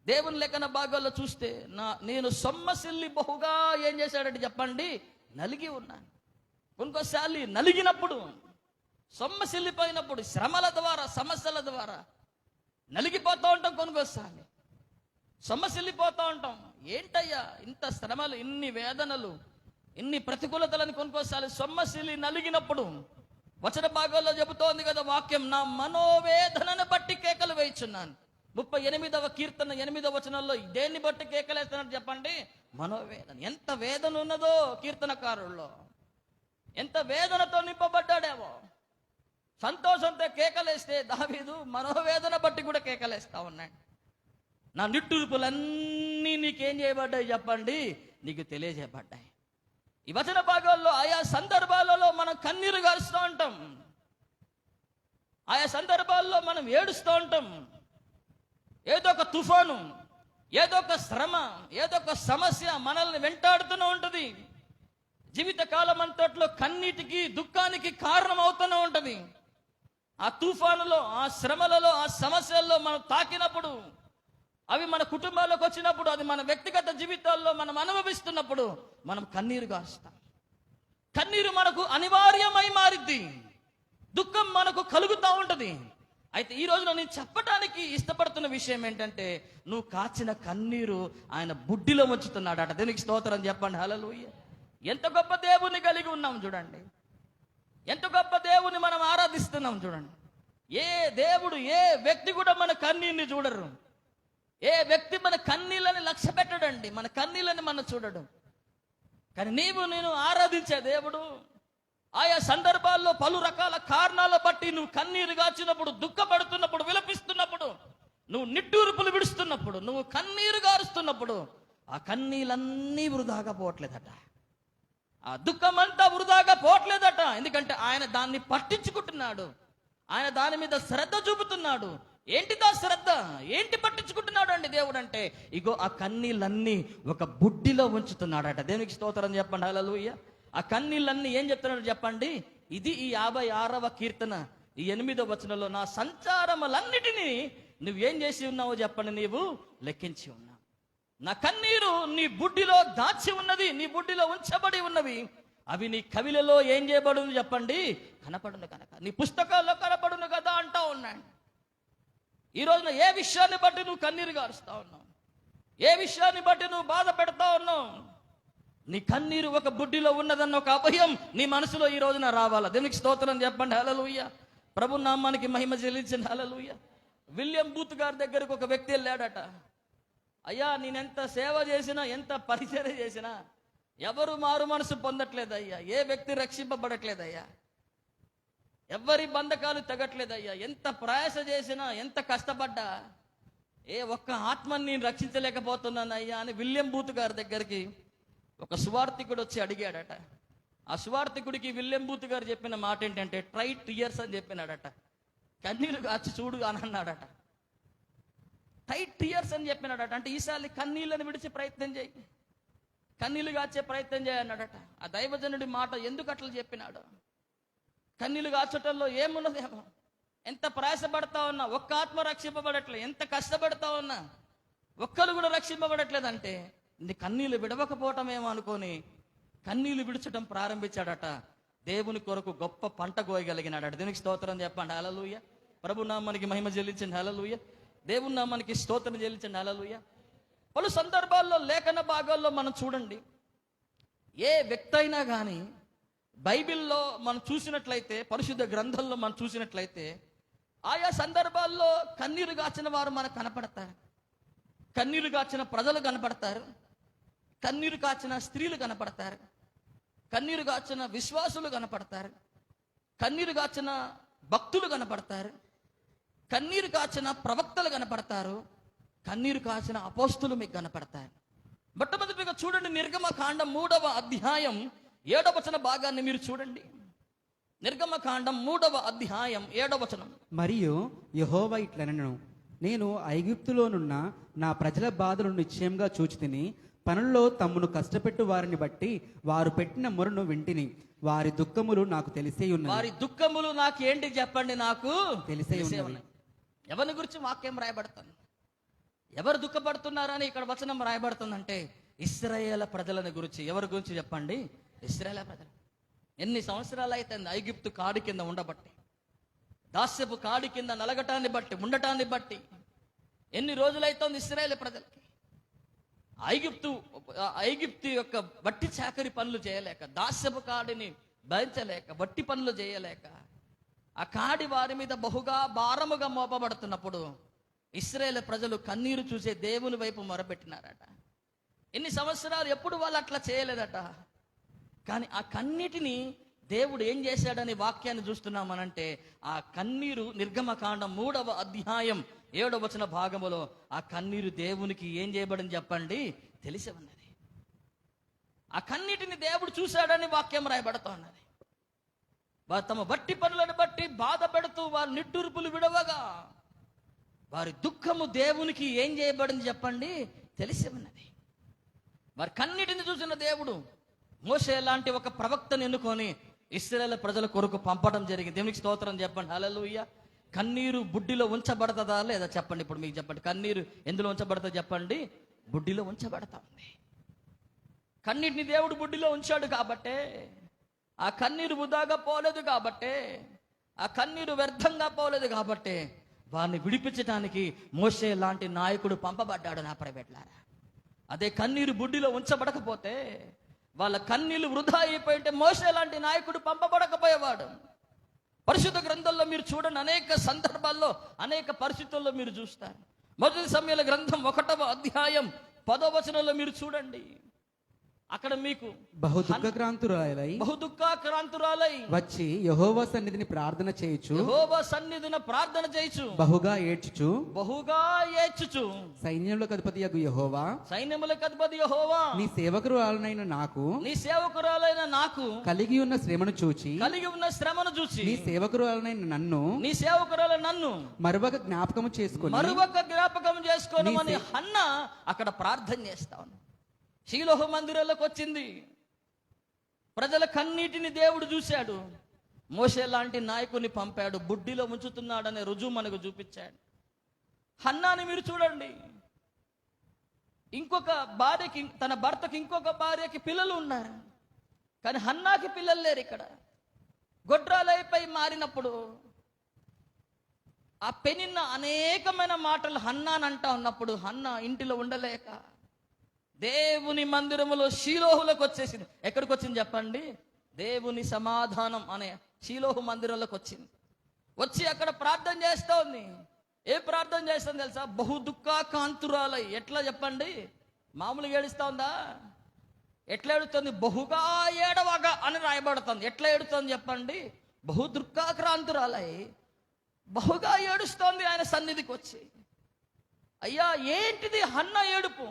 దేవుని లేఖన భాగాల్లో చూస్తే, నేను సొమ్మసిల్లి బహుగా ఏం చేశాడంటే చెప్పండి, నలిగి ఉన్నాను. కొన్నిసార్లు నలిగినప్పుడు, సొమ్మసిల్లిపోయినప్పుడు, శ్రమల ద్వారా, సమస్యల ద్వారా నలిగిపోతూ ఉంటాం. కొన్నిసార్లు సొమ్మసిల్లిపోతూ ఉంటాం. ఏంటయ్యా ఇంత శ్రమలు, ఇన్ని వేదనలు, ఇన్ని ప్రతికూలతలను కొన్నిసార్లు సొమ్మసిల్లి నలిగినప్పుడు వచన భాగాల్లో చెబుతోంది కదా వాక్యం, నా మనోవేదనను బట్టి కేకలు వేయుచున్నాను. 38వ కీర్తన 8వ వచనంలో దేన్ని బట్టి కేకలేస్తున్నట్టు చెప్పండి? మనోవేదన. ఎంత వేదన ఉన్నదో కీర్తనకారుల్లో, ఎంత వేదనతో నింపబడ్డాడేమో. సంతోషంతో కేకలేస్తే దావీదు మనోవేదన బట్టి కూడా కేకలేస్తా ఉన్నాడు. నా నిట్టూర్పులన్నీ నీకేం చేయబడ్డాయి చెప్పండి? నీకు తెలియజేయబడ్డాయి. ఈ వచన భాగాల్లో ఆయా సందర్భాలలో మనం కన్నీరు గారుస్తూ ఉంటాం, ఆయా సందర్భాల్లో మనం ఏడుస్తూ ఉంటాం. ఏదో ఒక తుఫాను, ఏదో ఒక శ్రమ, ఏదో ఒక సమస్య మనల్ని వెంటాడుతూనే ఉంటుంది. జీవితకాలం అంతట్లో కన్నీటికి, దుఃఖానికి కారణం అవుతూనే ఉంటుంది. ఆ తుఫానులో, ఆ శ్రమలలో, ఆ సమస్యల్లో మనం తాకినప్పుడు, అవి మన కుటుంబాలకు వచ్చినప్పుడు, అది మన వ్యక్తిగత జీవితాల్లో మనం అనుభవిస్తున్నప్పుడు మనం కన్నీరు గారుస్తాం. కన్నీరు మనకు అనివార్యమై మారిద్ది. దుఃఖం మనకు కలుగుతూ ఉంటుంది. అయితే ఈ రోజున నేను చెప్పడానికి ఇష్టపడుతున్న విషయం ఏంటంటే, నువ్వు కాచిన కన్నీరు ఆయన బుడ్డిలో ఉంచుతున్నాడట. దేవునికి స్తోత్రం చెప్పండి. హల్లెలూయా. ఎంత గొప్ప దేవుని కలిగి ఉన్నాం చూడండి, ఎంత గొప్ప దేవుని మనం ఆరాధిస్తున్నాం చూడండి. ఏ దేవుడు, ఏ వ్యక్తి కూడా మన కన్నీరుని చూడరు. ఏ వ్యక్తి మన కన్నీళ్ళని లక్ష్య పెట్టడండి, మన కన్నీళ్ళని మనం చూడడు. కానీ నీవు నేను ఆరాధించే దేవుడు ఆయా సందర్భాల్లో పలు రకాల కారణాల బట్టి నువ్వు కన్నీరు గాచినప్పుడు, దుఃఖపడుతున్నప్పుడు, విలపిస్తున్నప్పుడు, నువ్వు నిట్టూర్పులు విడుస్తున్నప్పుడు, నువ్వు కన్నీరు గారుస్తున్నప్పుడు ఆ కన్నీళ్ళన్నీ వృధాగా పోవట్లేదట, ఆ దుఃఖం అంతా వృధాగా పోవట్లేదట. ఎందుకంటే ఆయన దాన్ని పట్టించుకుంటున్నాడు, ఆయన దాని మీద శ్రద్ధ చూపుతున్నాడు. ఏంటిదా శ్రద్ధ, ఏంటి పట్టించుకుంటున్నాడు అండి దేవుడు అంటే, ఇగో ఆ కన్నీళ్ళన్నీ ఒక బుడ్డిలో ఉంచుతున్నాడట. దేవునికి స్తోత్రం చెప్పండి, హల్లెలూయా. ఆ కన్నీళ్ళన్నీ ఏం చెప్తున్నాడు చెప్పండి. ఇది ఈ 56వ కీర్తన ఈ 8వ వచనంలో, నా సంచారములన్నిటినీ నువ్వేం చేసి ఉన్నావో చెప్పండి, నీవు లెక్కించి ఉన్నావు. నా కన్నీరు నీ బుడ్డిలో దాచి ఉన్నది, నీ బుడ్డిలో ఉంచబడి ఉన్నవి. అవి నీ కవిలలో ఏం చేయబడును చెప్పండి, కనపడును కనుక, నీ పుస్తకాల్లో కనపడును కదా అంటా ఉన్నాడు. ఈ రోజున ఏ విషయాన్ని బట్టి నువ్వు కన్నీరు గారుస్తా ఉన్నావు, ఏ విషయాన్ని బట్టి నువ్వు బాధ పెడతా ఉన్నావు, నీ కన్నీరు ఒక బుడ్డిలో ఉన్నదన్న ఒక అభయం నీ మనసులో ఈ రోజున రావాలా. దేవునికి స్తోత్రం చెప్పండి, హల్లెలూయా. ప్రభు నామానికి మహిమ చెల్లించండి, హల్లెలూయా. విలియం బూత్ గారి దగ్గరకు ఒక వ్యక్తి వెళ్ళాడట. అయ్యా, నేనెంత సేవ చేసినా, ఎంత పరిచర్య చేసినా ఎవరు మారు మనసు పొందట్లేదయ్యా, ఏ వ్యక్తి రక్షింపబడట్లేదయ్యా, ఎవరి బంధకాలు తెగట్లేదయ్యా, ఎంత ప్రయాస చేసినా, ఎంత కష్టపడ్డా ఏ ఒక్క ఆత్మని నేను రక్షించలేకపోతున్నానయ్యా అని విలియం బూత్ గారి దగ్గరికి ఒక సువార్థికుడు వచ్చి అడిగాడట. ఆ సువార్థికుడికి విలియం బూత్ గారు చెప్పిన మాట ఏంటంటే, ట్రై టీయర్స్ అని చెప్పినాడట. కన్నీరు కాచి చూడు అని అన్నాడట. టైట్ టీయర్స్ అని చెప్పినాడట. అంటే ఈసారి కన్నీళ్ళని విడిచే ప్రయత్నం చేయి, కన్నీళ్ళు కాచే ప్రయత్నం చేయన్నాడట. ఆ దైవజనుడి మాట ఎందుకు అట్లా చెప్పినాడు, కన్నీళ్ళు కాచటంలో ఏమున్నదేమో, ఎంత ప్రయాసపడతా ఉన్నా ఒక్క ఆత్మ రక్షింపబడట్లేదు, ఎంత కష్టపడతా ఉన్నా ఒక్కరు కూడా రక్షింపబడట్లేదంటే నీ కన్నీళ్ళు విడవకపోవటమేమో అనుకొని కన్నీళ్ళు విడిచడం ప్రారంభించాడట. దేవుని కొరకు గొప్ప పంట కోయగలిగినాడట. దేవునికి స్తోత్రం చెప్పండి, హల్లెలూయా. ప్రభు నామానికి మహిమ చెల్లించండి, హల్లెలూయా. దేవుని నామానికి స్తోత్రం చెల్లించండి, హల్లెలూయా. పలు సందర్భాల్లో లేఖన భాగాల్లో మనం చూడండి, ఏ వ్యక్తి అయినా కానీ బైబిల్లో మనం చూసినట్లయితే, పరిశుద్ధ గ్రంథంలో మనం చూసినట్లయితే, ఆయా సందర్భాల్లో కన్నీరు గాచిన వారు మనకు కనపడతారు, కన్నీరు గాచిన ప్రజలు కనపడతారు, కన్నీరు కాచిన స్త్రీలు కనపడతారు, కన్నీరు కాచిన విశ్వాసులు కనపడతారు, కన్నీరు కాచిన భక్తులు కనపడతారు, కన్నీరు కాచిన ప్రవక్తలు కనపడతారు, కన్నీరు కాచిన అపోస్తులు మీకు కనపడతారు. మొట్టమొదటిగా చూడండి, నిర్గమకాండం 3వ అధ్యాయం 7వ వచన భాగాన్ని మీరు చూడండి. నిర్గమకాండం 3వ అధ్యాయం 7వ వచనం. మరియు యెహోవా ఇట్లనెను, నేను ఐగుప్తులోనున్న నా ప్రజల బాధలను నిశ్చయంగా చూచితిని, పనుల్లో తమ్మును కష్టపెట్టు వారిని బట్టి వారు పెట్టిన మొరను వింటిని, వారి దుఃఖములు నాకు తెలిసే ఉన్నది. వారి దుఃఖములు నాకు ఏంటి చెప్పండి, నాకు తెలిసే ఉన్నది. ఎవరి గురించి వాక్యం రాయబడుతుంది, ఎవరు దుఃఖపడుతున్నారని ఇక్కడ వచనం రాయబడుతుందంటే ఇశ్రాయేలు ప్రజలను గురించి. ఎవరి గురించి చెప్పండి, ఇశ్రాయేలు ప్రజలు. ఎన్ని సంవత్సరాలు అయితే ఐగుప్తు కాడి కింద ఉండబట్టి, దాస్యపు కాడి కింద నలగటాన్ని బట్టి, ఉండటాన్ని బట్టి ఎన్ని రోజులైతోంది ఇశ్రాయేలు ప్రజలకి. ఐగుప్తు యొక్క వట్టి చాకరి పనులు చేయలేక, దాస్యపు కాడిని భరించలేక, వట్టి పనులు చేయలేక, ఆ కాడి వారి మీద బహుగా భారముగా మోపబడుతున్నప్పుడు ఇశ్రాయేలు ప్రజలు కన్నీరు చూసే దేవుని వైపు మొరపెట్టినారట. ఎన్ని సంవత్సరాలు ఎప్పుడు వాళ్ళు అట్లా చేయలేదట. కానీ ఆ కన్నీటిని దేవుడు ఏం చేశాడని వాక్యాన్ని చూస్తున్నామనంటే, ఆ కన్నీరు నిర్గమకాండం 3వ అధ్యాయం 7వ వచన భాగములో ఆ కన్నీరు దేవునికి ఏం చేయబడింది చెప్పండి, తెలిసి ఉన్నది. ఆ కన్నీటిని దేవుడు చూశాడని వాక్యం రాయబడుతూ ఉన్నది. వారు తమ బట్టి పనులను బట్టి బాధ పెడుతూ వారు నిట్టూర్పులు విడవగా వారి దుఃఖము దేవునికి ఏం చేయబడింది చెప్పండి, తెలిసి ఉన్నది. వారి కన్నీటిని చూసిన దేవుడు మోషే లాంటి ఒక ప్రవక్తను ఎన్నుకొని ఇశ్రాయేలు ప్రజల కొరకు పంపడం జరిగింది. దేవునికి స్తోత్రం చెప్పండి, హల్లెలూయా. కన్నీరు బుడ్డిలో ఉంచబడతదా లేదా చెప్పండి. ఇప్పుడు మీకు చెప్పండి, కన్నీరు ఎందులో ఉంచబడతా చెప్పండి, బుడ్డిలో ఉంచబడతా ఉంది. కన్నీటిని దేవుడు బుడ్డిలో ఉంచాడు కాబట్టే, ఆ కన్నీరు వృధాగా పోలేదు కాబట్టే, ఆ కన్నీరు వ్యర్థంగా పోలేదు కాబట్టే వారిని విడిపించడానికి మోషే లాంటి నాయకుడు పంపబడ్డాడు. నా ప్రైవేట్లారా, అదే కన్నీరు బుడ్డిలో ఉంచబడకపోతే, వాళ్ళ కన్నీళ్లు వృధా అయిపోయింటే మోషే లాంటి నాయకుడు పంపబడకపోయేవాడు. పరిశుద్ధ గ్రంథంలో మీరు చూడండి, అనేక సందర్భాల్లో అనేక పరిస్థితుల్లో మీరు చూస్తారు. మొదటి సమూయేలు గ్రంథం 1వ అధ్యాయం 10వ వచనంలో మీరు చూడండి, అక్కడ మీకు బహు దుఃఖక్రాంతురాలై బహు దుఃఖాక్రాంతురాలై వచ్చి యెహోవా సన్నిధిని ప్రార్థన చేయుచు యెహోవా సన్నిధిన ప్రార్థన చేయుచు బహుగా ఏడ్చుచు బహుగా ఏడ్చుచు సైన్యములకు అధిపతియగు యెహోవా సైన్యములకు అధిపతి యెహోవా నీ సేవకురాలనైన నాకు నీ సేవకురాలైన నాకు కలిగి ఉన్న శ్రమను చూచి కలిగి ఉన్న శ్రమను చూసి నీ సేవకురాలనైన నన్ను నీ సేవకురాలైన నన్ను మరొక జ్ఞాపకము చేసుకుని మరొక జ్ఞాపకం చేసుకోనమని హన్నా అక్కడ ప్రార్థన చేస్తా ఉంది. షీలోహు మందిరంలోకి వచ్చింది. ప్రజల కన్నీటిని దేవుడు చూశాడు. మోషే లాంటి నాయకుని పంపాడు. బుడ్డిలో ఉంచుతున్నాడనే రుజువు మనకు చూపించాడు. హన్నాని మీరు చూడండి, ఇంకొక భార్యకి, తన భర్తకి ఇంకొక భార్యకి పిల్లలు ఉన్నారు, కానీ హన్నాకి పిల్లలు లేరు. ఇక్కడ గొడ్రాలైపై మారినప్పుడు ఆ పెనిన్న అనేకమైన మాటలు హన్నానంటా ఉన్నప్పుడు హన్నా ఇంటిలో ఉండలేక దేవుని మందిరములో షీలోహులకు వచ్చేసింది. ఎక్కడికి వచ్చింది చెప్పండి? దేవుని సమాధానం అనే షీలోహు మందిరంలోకి వచ్చింది. వచ్చి అక్కడ ప్రార్థన చేస్తూ ఉంది. ఏ ప్రార్థన చేస్తుంది తెలుసా? బహు దుఃఖాకాంతురాలై. ఎట్లా చెప్పండి? మామూలుగా ఏడుస్తా ఉందా? ఎట్లా ఏడుతుంది? బహుగా ఏడవగా అని రాయబడుతుంది. ఎట్లా ఏడుతుంది చెప్పండి? బహు దుఃఖాక్రాంతురాలై బహుగా ఏడుస్తోంది ఆయన సన్నిధికి వచ్చి. అయ్యా ఏంటిది హన్న ఏడుపు?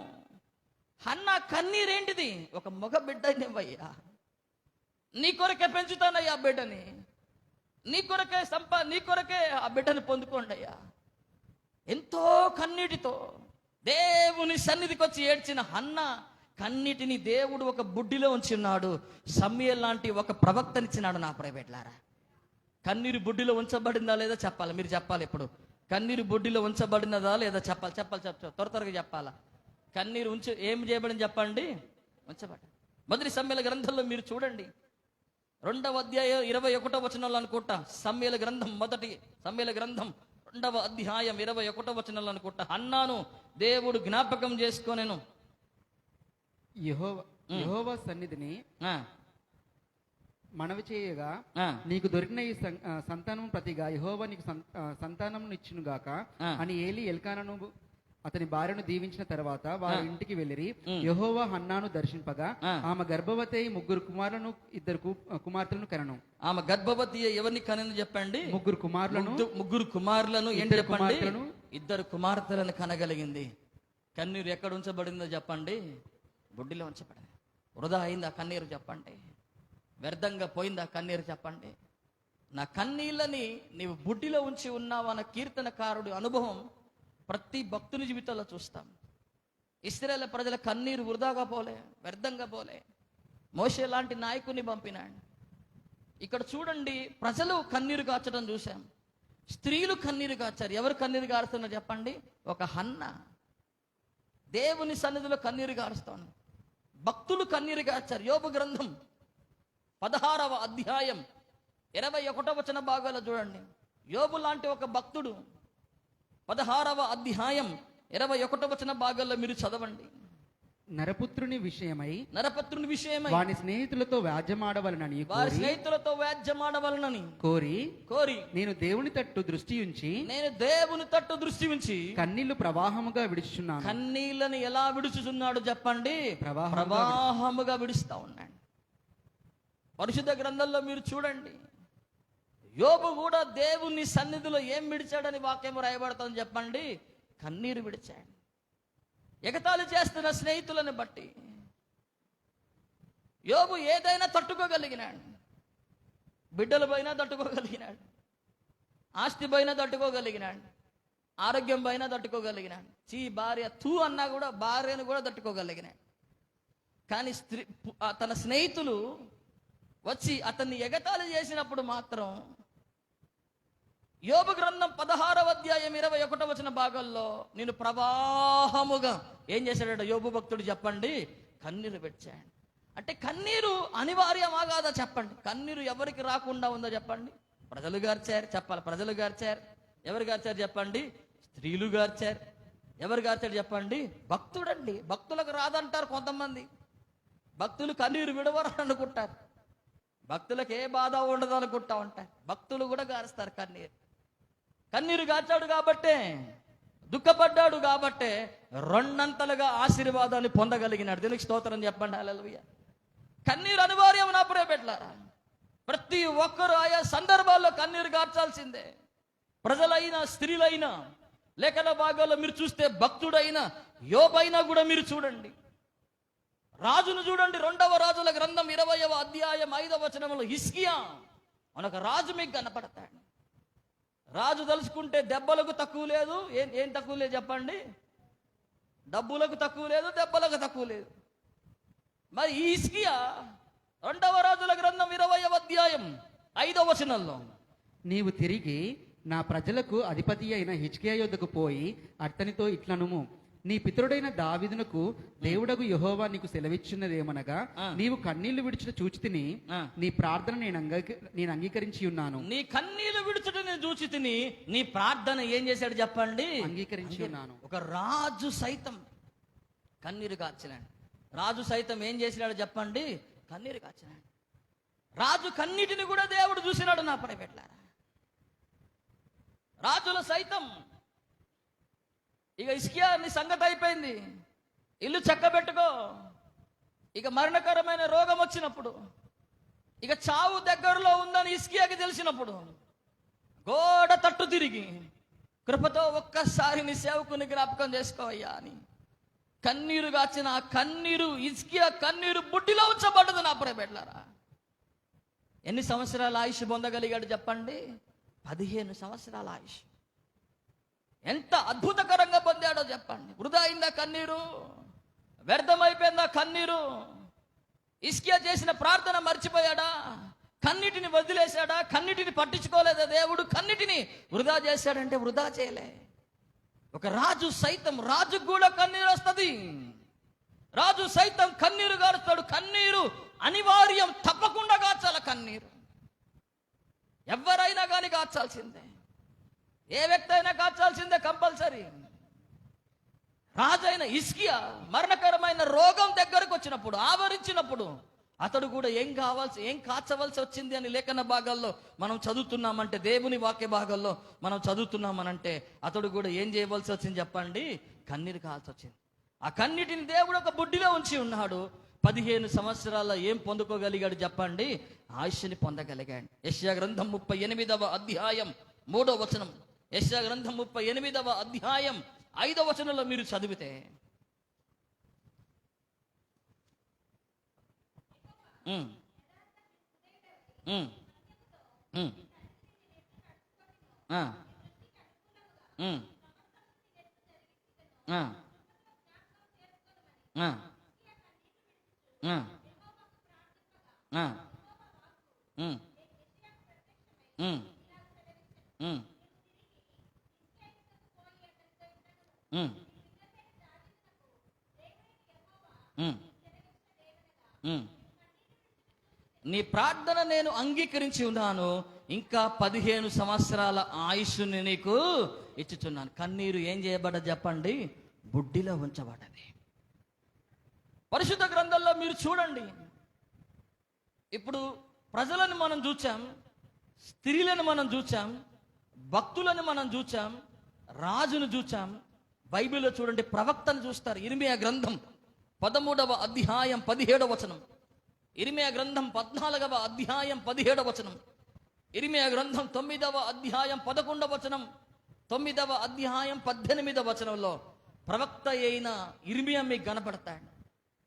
హన్న కన్నీరేంటిది? ఒక మగ బిడ్డనివ్వయ్యా, నీ కొరకే పెంచుతానయ్యా బిడ్డని, నీ కొరకే ఆ బిడ్డని పొందుకోండి అయ్యా. ఎంతో కన్నీటితో దేవుని సన్నిధికి వచ్చి ఏడ్చిన హన్న కన్నీటిని దేవుడు ఒక బుడ్డిలో ఉంచి ఉన్నాడు. సమూయేలు లాంటి ఒక ప్రవక్తనిచ్చినాడు. నా ప్రైవేట్లారా, కన్నీరు బుడ్డిలో ఉంచబడిందా లేదా చెప్పాలి. మీరు చెప్పాలి. ఇప్పుడు కన్నీరు బుడ్డిలో ఉంచబడినదా లేదా చెప్పాలి. త్వరగా చెప్పాలా. కన్నీరు ఏం చేయబడింది చెప్పండి? ఉంచబడి. మొదటి సమూయేలు గ్రంథంలో మీరు చూడండి, 2వ అధ్యాయం 21వ వచనంలో అనుకుంటా. సమూయేలు గ్రంథం 2వ అధ్యాయం 21వ వచనంలో అనుకుంటా. హన్నాను దేవుడు జ్ఞాపకం చేసుకొనెను. యెహోవా సన్నిధిని మనవి చేయగా నీకు దొరికిన ఈ సంతానం ప్రతిగా యెహోవా నీకు సంతానం ఇచ్చును గాక అని ఏలి ఎల్కానాను అతని భార్యను దీవించిన తర్వాత వారు ఇంటికి వెళ్ళిరి. యెహోవా హన్నాను దర్శింపగా ఆమె గర్భవతి 3 కుమారులను 2 కుమార్తెలను కనను. ఆమె గర్భవతి ఎవరిని కనను చెప్పండి? 3 కుమారులను. 3 కుమారులను ఏంటి చెప్పండి? 2 కుమార్తెలను కనగలిగింది. కన్నీరు ఎక్కడ ఉంచబడిందో చెప్పండి? బుడ్డిలో ఉంచబడింది. వృధా అయింది ఆ కన్నీరు చెప్పండి? వ్యర్థంగా పోయింది ఆ కన్నీరు చెప్పండి? నా కన్నీళ్ళని నీవు బుడ్డిలో ఉంచి ఉన్నావన్న కీర్తనకారుడి అనుభవం ప్రతి భక్తుని జీవితంలో చూస్తాం. ఇశ్రాయేలు ప్రజల కన్నీరు వృధాగా పోలే, వ్యర్థంగా పోలే. మోషే లాంటి నాయకుని పంపినాడు. ఇక్కడ చూడండి, ప్రజలు కన్నీరు కాచడం చూసాం. స్త్రీలు కన్నీరు కాచారు. ఎవరు కన్నీరు కారుస్తున్నారు చెప్పండి? ఒక హన్న దేవుని సన్నిధిలో కన్నీరు కారుస్తాను. భక్తులు కన్నీరు కాచారు. యోబు గ్రంథం 16వ అధ్యాయం 21వ వచన భాగాలు చూడండి. యోబు లాంటి ఒక భక్తుడు 16వ అధ్యాయం 21వ వచన భాగాల్లో మీరు చదవండి. నరపుత్రుని విషయమై వాని స్నేహితులతో వ్యాజ్యమాడవలనని కోరి నేను దేవుని తట్టు దృష్టి ఉంచి కన్నీళ్లు ప్రవాహముగా విడుచుచున్నాను. కన్నీళ్ళని ఎలా విడుచుచున్నాడు చెప్పండి? ప్రవాహముగా విడుస్తా ఉన్నాడు. పరిశుద్ధ గ్రంథంలో మీరు చూడండి, యోబు కూడా దేవుని సన్నిధిలో ఏం విడిచాడని వాక్యం రాయబడతామని చెప్పండి? కన్నీరు విడిచాడు. ఎగతాళి చేస్తున్న స్నేహితులను బట్టి యోబు ఏదైనా తట్టుకోగలిగినాడు. బిడ్డల పైన తట్టుకోగలిగినాడు, ఆస్తి పైన తట్టుకోగలిగినాడు, ఆరోగ్యం పైన తట్టుకోగలిగినాడు. భార్య అన్నా కూడా భార్యను కూడా తట్టుకోగలిగినాడు. కానీ తన స్నేహితులు వచ్చి అతన్ని ఎగతాళి చేసినప్పుడు మాత్రం యోబు గ్రంథం 16వ అధ్యాయం 21వ వచన భాగంలో నేను ప్రవాహముగా ఏం చేశాడట యోబు భక్తుడు చెప్పండి? కన్నీరు పెట్టాడు. అంటే కన్నీరు అనివార్యమా కాదా చెప్పండి? కన్నీరు ఎవరికి రాకుండా ఉందో చెప్పండి? ప్రజలు గార్చారు చెప్పాలి. ప్రజలు గార్చారు. ఎవరు గార్చారు చెప్పండి? స్త్రీలు గార్చారు. ఎవరు గార్చారు చెప్పండి? భక్తుడండి. భక్తులకు రాదంటారు కొంతమంది. భక్తులు కన్నీరు విడవరు అనుకుంటారు. భక్తులకు ఏ బాధ ఉండదు అనుకుంటా ఉంటారు. భక్తులు కూడా గారుస్తారు కన్నీరు. కన్నీరు గార్చాడు కాబట్టే దుఃఖపడ్డాడు కాబట్టే రెండంతలుగా ఆశీర్వాదాన్ని పొందగలిగినాడు. దీనికి స్తోత్రం చెప్పండి. హల్లెలూయా. కన్నీరు అనివార్యం నా ప్రియబిడ్డలారా. ప్రతి ఒక్కరూ ఆయా సందర్భాల్లో కన్నీరు కార్చాల్సిందే. ప్రజలైనా, స్త్రీలైనా, లేఖన భాగాల్లో మీరు చూస్తే భక్తుడైనా, యోబైనా కూడా మీరు చూడండి. రాజును చూడండి. 2వ రాజుల గ్రంథం 20వ అధ్యాయం 5వ వచనంలో హిజ్కియా మనకు రాజు మీకు కనపడతాడు. రాజు తలుచుకుంటే దెబ్బలకు తక్కువ లేదు. ఏం తక్కువ లేదు చెప్పండి? డబ్బులకు తక్కువ లేదు, దెబ్బలకు తక్కువ లేదు. మరి ఈ హిజ్కియా 2వ రాజుల గ్రంథం 20వ అధ్యాయం 5వ వచనంలో, నీవు తిరిగి నా ప్రజలకు అధిపతి అయిన హిజ్కియా యొద్దకు పోయి అతనితో ఇట్లనుము, నీ పితరుడైన దావీదునకు దేవుడగు యెహోవా నీకు సెలవిచ్చినదేమనగా, నీవు కన్నీళ్లు విడిచిన చూచితిని, నీ ప్రార్థన నేను అంగీకరించి ఉన్నాను. నీ కన్నీళ్లు విడుచుట నేను చూచితిని, నీ ప్రార్థన ఏం చేశాడు చెప్పండి? అంగీకరించి ఉన్నాను. ఒక రాజు సైతం కన్నీరు కార్చలేండి. రాజు సైతం ఏం చేసినాడు చెప్పండి? కన్నీరు కార్చలేండి. రాజు కన్నీటిని కూడా దేవుడు చూసినాడు నా ప్రియబిడ్డలారా. రాజుల సైతం ఇక హిజ్కియా నీ సంగతి అయిపోయింది, ఇల్లు చక్కబెట్టుకో. ఇక మరణకరమైన రోగం వచ్చినప్పుడు, ఇక చావు దగ్గరలో ఉందని హిజ్కియాకి తెలిసినప్పుడు, గోడ తట్టు తిరిగి కృపతో ఒక్కసారి నీ సేవకుని జ్ఞాపకం చేసుకోవయ్యా అని కన్నీరు కాచిన ఆ కన్నీరు, హిజ్కియా కన్నీరు బుడ్డిలో ఉంచబడ్డది నా ప్రియబిడ్డలారా. ఎన్ని సంవత్సరాల ఆయుష్ పొందగలిగాడు చెప్పండి? 15 సంవత్సరాల ఆయుష్. ఎంత అద్భుతకరంగా పొందాడో చెప్పండి. వృధా అయిందా కన్నీరు? వ్యర్థమైపోయిందా కన్నీరు? హిజ్కియా చేసిన ప్రార్థన మర్చిపోయాడా? కన్నిటిని వదిలేశాడా? కన్నిటిని పట్టించుకోలేదా దేవుడు? కన్నిటిని వృధా చేశాడంటే వృధా చేయలే. ఒక రాజు సైతం, రాజుకు కూడా కన్నీరు వస్తుంది. రాజు సైతం కన్నీరు గారుస్తాడు. కన్నీరు అనివార్యం, తప్పకుండా కాచాల కన్నీరు. ఎవరైనా కానీ కాచాల్సిందే. ఏ వ్యక్తి అయినా కాచాల్సిందే, కంపల్సరీ. రాజైన హిజ్కియా మరణకరమైన రోగం దగ్గరకు వచ్చినప్పుడు, ఆవరించినప్పుడు అతడు కూడా ఏం కాచవలసి వచ్చింది అని లేఖన భాగాల్లో మనం చదువుతున్నామంటే, దేవుని వాక్య భాగాల్లో మనం చదువుతున్నామనంటే, అతడు కూడా ఏం చేయవలసి వచ్చింది చెప్పండి? కన్నీరు కాల్సి వచ్చింది. ఆ కన్నీటిని దేవుడు ఒక బుడ్డిలో ఉంచి ఉన్నాడు. 15 సంవత్సరాల ఏం పొందుకోగలిగాడు చెప్పండి? ఆయుష్ని పొందగలిగాడు. యెషయా గ్రంథం 38వ అధ్యాయం 3వ వచనం, యెషయా గ్రంథం 38వ అధ్యాయం 5వ వచనంలో మీరు చదివితే, నీ ప్రార్థన నేను అంగీకరించి ఉన్నాను, ఇంకా 15 సంవత్సరాల ఆయుష్ని నీకు ఇచ్చుచున్నాను. కన్నీరు ఏం చేయబడ్డది చెప్పండి? బుడ్డిలో ఉంచబడ్డది. పరిశుద్ధ గ్రంథంలో మీరు చూడండి. ఇప్పుడు ప్రజలను మనం చూచాం, స్త్రీలను మనం చూచాం, భక్తులను మనం చూచాం, రాజును చూచాం. బైబిల్లో చూడండి, ప్రవక్తను చూస్తారు. ఇర్మియా గ్రంథం 13వ అధ్యాయం 17వ వచనం, ఇర్మియా గ్రంథం 14వ అధ్యాయం 17వ వచనం, ఇర్మియా గ్రంథం 9వ అధ్యాయం 11వ వచనం, 9వ అధ్యాయం 18వ వచనంలో ప్రవక్త అయిన ఇర్మియా మీకు కనపడతాడు.